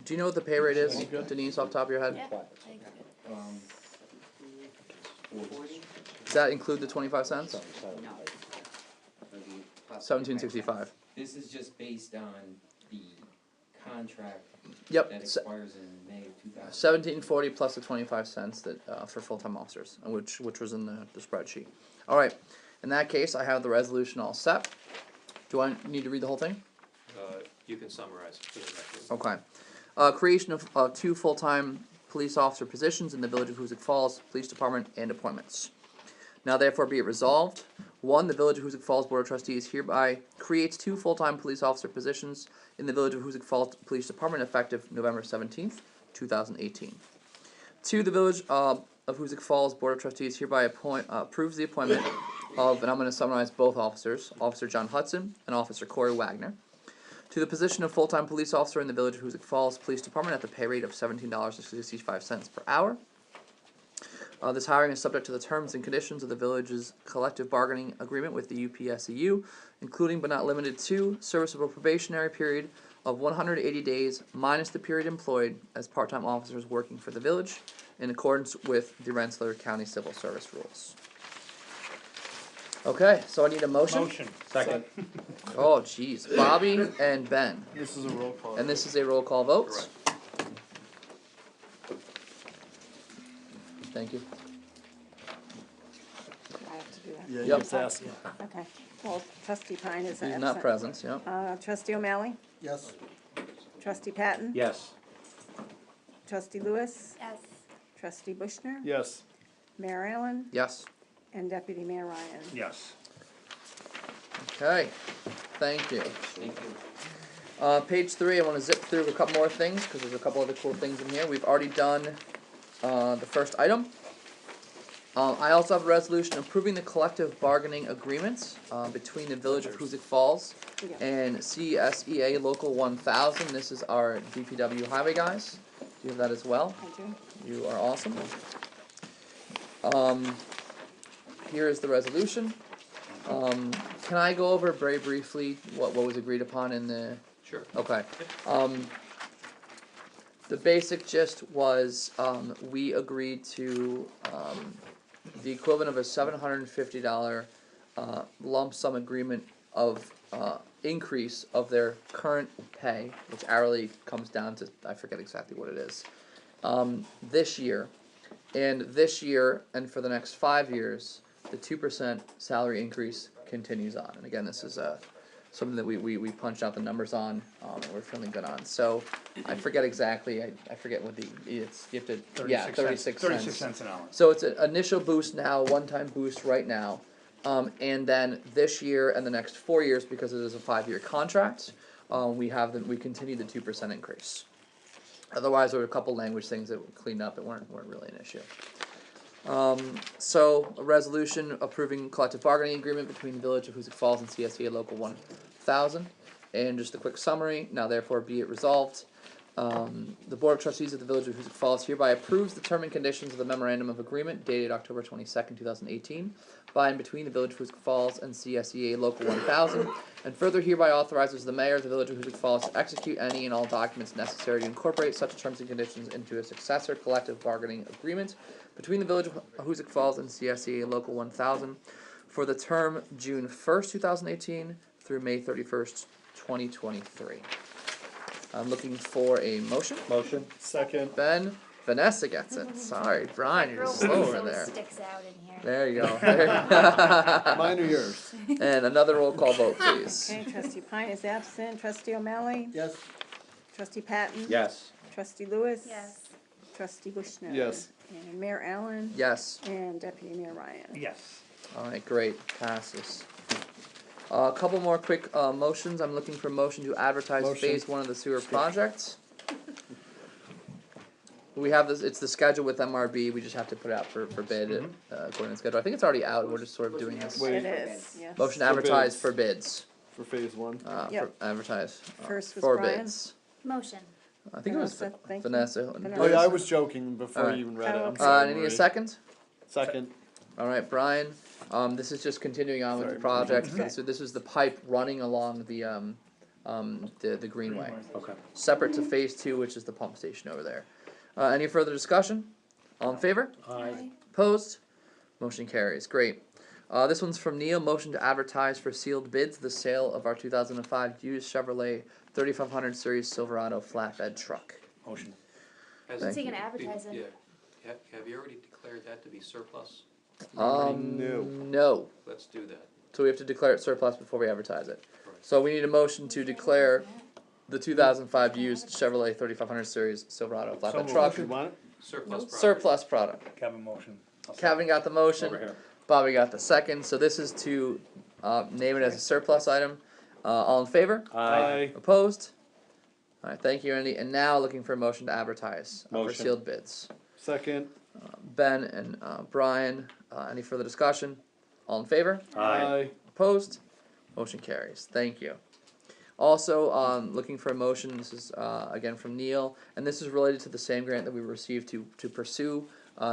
Do you know what the pay rate is, Any good? Denise, off the top of your head? Yeah, thank you. 40? Does that include the 25 cents? No. Or the plus 1765. This is just based on the contract Yep. that expires in May of 2000. 1740 plus the 25 cents that for full-time officers, which was in the spreadsheet. All right. In that case, I have the resolution all set. Do I need to read the whole thing? You can summarize it for the record. Okay. Creation of 2 full-time police officer positions in the Village of Hoosick Falls Police Department and appointments. Now therefore be it resolved, 1, the Village of Hoosick Falls Board of Trustees hereby creates 2 full-time police officer positions in the Village of Hoosick Falls Police Department effective November 17th, 2018. 2, the Village of Hoosick Falls Board of Trustees hereby approves the appointment of, and I'm going to summarize both officers, Officer John Hudson and Officer Corey Wagner, to the position of full-time police officer in the Village of Hoosick Falls Police Department at the pay rate of $17.65 per hour. This hiring is subject to the terms and conditions of the village's collective bargaining agreement with the UPSEU, including but not limited to serviceable probationary period of 180 days minus the period employed as part-time officers working for the village in accordance with the Rensselaer County Civil Service rules. Okay, so I need a motion. Motion. Second. Oh, jeez. Bobby and Ben. this is a roll call. And this is a roll call vote. Correct. Thank you. I have to do that. Yeah, Yep. you have to ask. Okay, well, trustee Pine is He's absent. not present, yeah. Trustee O'Malley, Yes, trustee Patton, Yes. trustee Lewis, Yes. trustee Bushner, Yes, Mayor Allen, Yes. and deputy mayor Ryan. Yes. Okay. Thank you. Thank you. Page 3, I want to zip through a couple more things because there's a couple other cool things in here. We've already done the first item. I also have a resolution approving the collective bargaining agreements between the Village of Hoosick Falls Yeah. and CSEA Local 1000. This is our DPW highway guys. Do you have that as well? I do. You are awesome. Here is the resolution. Can I go over very briefly what was agreed upon in the? Sure. Okay. The basic gist was we agreed to the equivalent of a $750 lump sum agreement of increase of their current pay, which hourly comes down to, I forget exactly what it is, this year. And this year and for the next 5 years, the 2% salary increase continues on. And again, this is something that we punched out the numbers on and we're feeling good on. So I forget exactly, I forget what you have to, 36 cents. 36 cents an hour. So it's an initial boost now, one-time boost right now. And then this year and the next 4 years, because it is a 5-year contract, we continued the 2% increase. Otherwise, there were a couple language things that were cleaned up that weren't really an issue. So a resolution approving collective bargaining agreement between the Village of Hoosick Falls and CSEA Local 1000. And just a quick summary, now therefore be it resolved. The Board of Trustees of the Village of Hoosick Falls hereby approves the term and conditions of the Memorandum of Agreement dated October 22nd, 2018, by and between the Village of Hoosick Falls and CSEA Local 1000, and further hereby authorizes the Mayor of the Village of Hoosick Falls to execute any and all documents necessary to incorporate such terms and conditions into a successor collective bargaining agreement between the Village of Hoosick Falls and CSEA Local 1000 for the term June 1st, 2018 through May 31st, 2023. I'm looking for a motion. Motion. Second. Ben, Vanessa gets it. Sorry, Brian, you're slow over there. Sticks out in here. There you go. Mine or yours? And another roll call vote, please. Okay, trustee Pine is absent, trustee O'Malley, Yes. trustee Patton. Yes. Trustee Lewis. Yes. Trustee Bushnell. Yes. And Mayor Allen. Yes. And Deputy Mayor Ryan. Yes. All right, great. Passes. A couple more quick motions. I'm looking for a motion to advertise Motion. phase 1 of the sewer project. We have this. It's the schedule with MRB. We just have to put it out for bid according to the schedule. I think it's already out. We're just sort of doing this. Wait. It is, yes. Motion to For advertise bids. for bids. For phase one. Yep. For advertise First was for Brian. bids. Motion. I think it was Vanessa, thank you. Vanessa. Vanessa. Oh yeah, I was joking before Alright. you even read it. I'm Okay. sorry, I need a Marie. second. Second. All right, Brian. This is just continuing on with the Sorry. project. So this is the pipe running along the greenway, Okay. separate to phase 2, which is the pump station over there. Any further discussion? All in favor? Aye. Opposed? Motion carries. Great. This one's from Neil. Motion to advertise for sealed bids the sale of our 2005 used Chevrolet 3500 Series Silverado flatbed truck. Motion. Has Thank So you you. can advertise it. Yeah, have you already declared that to be surplus? No. No. Let's do that. So we have to declare it surplus before we advertise it. Right. So we need a motion to declare the 2005 used Chevrolet 3500 Series Silverado flatbed truck You want it? Surplus property. surplus product. Kevin motion. Kevin got the motion. Over here. Bobby got the second. So this is to name it as a surplus item. All in favor? Aye. Opposed? All right, thank you, Andy. And now looking for a motion to advertise for Motion. sealed bids. Second. Ben and Brian, any further discussion? All in favor? Aye. Opposed? Motion carries. Thank you. Also, looking for a motion, this is again from Neil, and this is related to the same grant that we received to pursue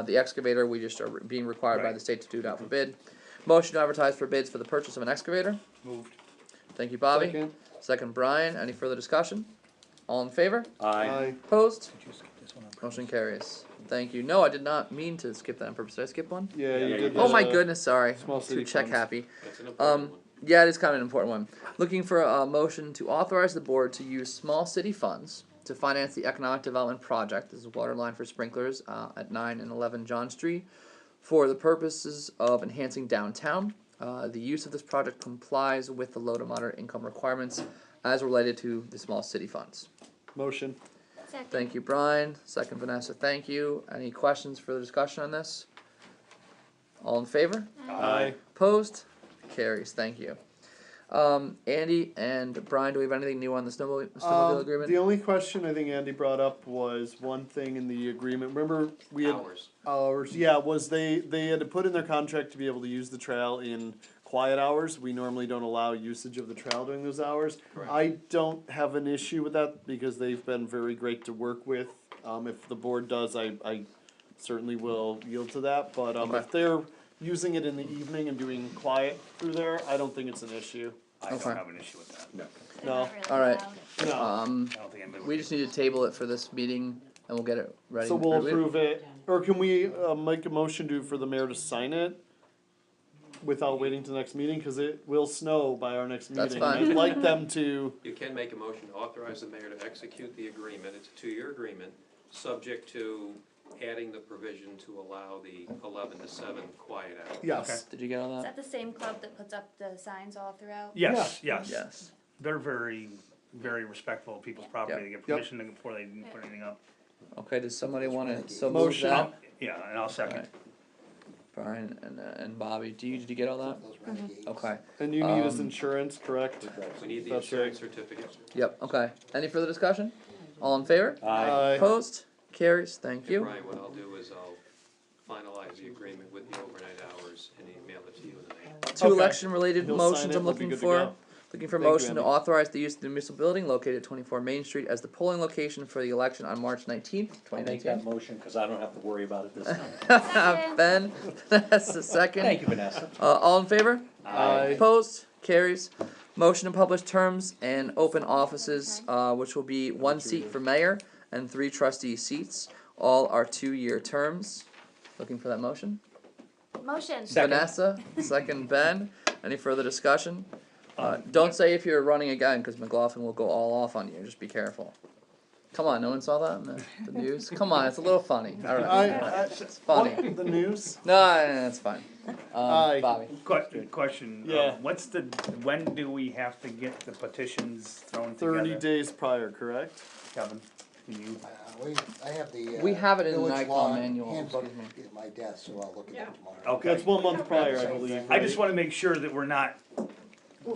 the excavator. We just are being required by the state to do it out for bid. Motion to advertise for bids for the purchase of an excavator. Moved. Thank you, Bobby. Second. Second, Brian. Any further discussion? All in favor? Aye. Opposed? Did you skip this one on purpose? Motion carries. Thank you. No, I did not mean to skip that on purpose. Did I skip one? Yeah, you did. Oh my the goodness, sorry. Small Too city check funds. happy. That's an important one. Yeah, it is kind of an important one. Looking for a motion to authorize the board to use small city funds to finance the economic development project. This is a water line for sprinklers at 9 and 11 John Street for the purposes of enhancing downtown. The use of this project complies with the low to moderate income requirements as related to the small city funds. Motion. Second. Thank you, Brian. Second, Vanessa. Thank you. Any questions for the discussion on this? All in favor? Aye. Opposed? Carries. Thank you. Andy and Brian, do we have anything new on the snowmobile agreement? The only question I think Andy brought up was one thing in the agreement. Remember, we had hours. Yeah, was they had to put in their contract to be able to use the trail in quiet hours. We normally don't allow usage of the trail during those hours. Correct. I don't have an issue with that because they've been very great to work with. If the board does, I certainly will yield to that. But Okay. if they're using it in the evening and doing quiet through there, I don't think it's an issue. I Okay. don't have an issue with that. No. They're not really All right. allowed. No. I don't think anybody We would. just need to table it for this meeting, and we'll get it ready. So we'll Or we- approve it, or can we make a motion for the mayor to sign it without waiting till the next meeting, cause it will snow by our next meeting. That's and fine. I'd like them to, You can make a motion to authorize the mayor to execute the agreement, it's a 2-year agreement, subject to adding the provision to allow the 11 to 7 quiet hours. yes, Did you get all Is that? that the same club that puts up the signs all throughout? Yes, yes. Yes. They're very, very respectful of people's property. They get Yep. permission before they put anything up. Okay, does somebody want to so move Motion. that? Yeah, and I'll second. Brian and Bobby. Did you get all that? Those renegades. Okay. And you need his Um, insurance, correct? We need the That's insurance certificate. Yep. Okay. Any further discussion? All in favor? Aye. Opposed? Carries. Thank And you. Brian, what I'll do is I'll finalize the agreement with the overnight hours and email it to you in the night. Two Okay. election-related He'll sign motions it, I'm we'll be looking good to for. go. Looking for Thank you, motion to Andy. authorize the use of the municipal building located at 24 Main Street as the polling location for the election on March 19th, I'll make 2019. that motion, cause I don't have to worry about it this time. Ben, that's the second. Thank you, Vanessa. All in favor? Aye. Opposed? Carries. Motion to publish terms and open offices, which will be 1 seat for mayor and 3 trustee seats. All are 2-year terms. Looking for that motion? Motion. Second. Vanessa, second Ben. Any further discussion? Don't say if you're running again, because McLaughlin will go all off on you. Just be careful. Come on, no one saw that in the news? Come on, it's a little funny. All right, it's funny. What? The news? No, it's fine. Aye. Bobby. Question, Yeah. when do we have to get the petitions thrown together? 30 days prior, correct? Kevin, can you? I have the. We have it in the village NICOM law manual, handbook excuse me. in my desk, so I'll look at it tomorrow. Okay. That's 1 month prior, I believe, I right? just wanna make sure that we're not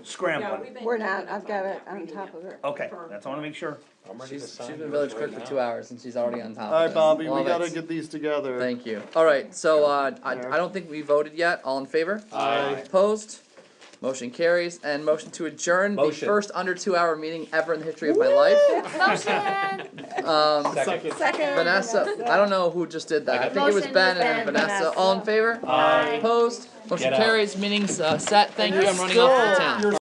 scrambling. We're not, I've got it on top of it. Okay, that's, I wanna make sure. I'm ready to She's sign been yours village right clerk for now. 2 hours and she's already on top of it. Alright, Bobby, we Love gotta it. get these together. Thank you. Alright, so I don't think we voted yet. All in favor? Aye. Opposed? Motion carries. And motion to adjourn the Motion. first under 2-hour meeting ever in the history of my life. Motion. Second. Second. Vanessa, I don't know who just did that. I think it was Motion Ben was and then Ben, Vanessa. All in favor? Aye. Opposed? Motion Get out. carries. Meeting's set. Thank you. I'm running off to town.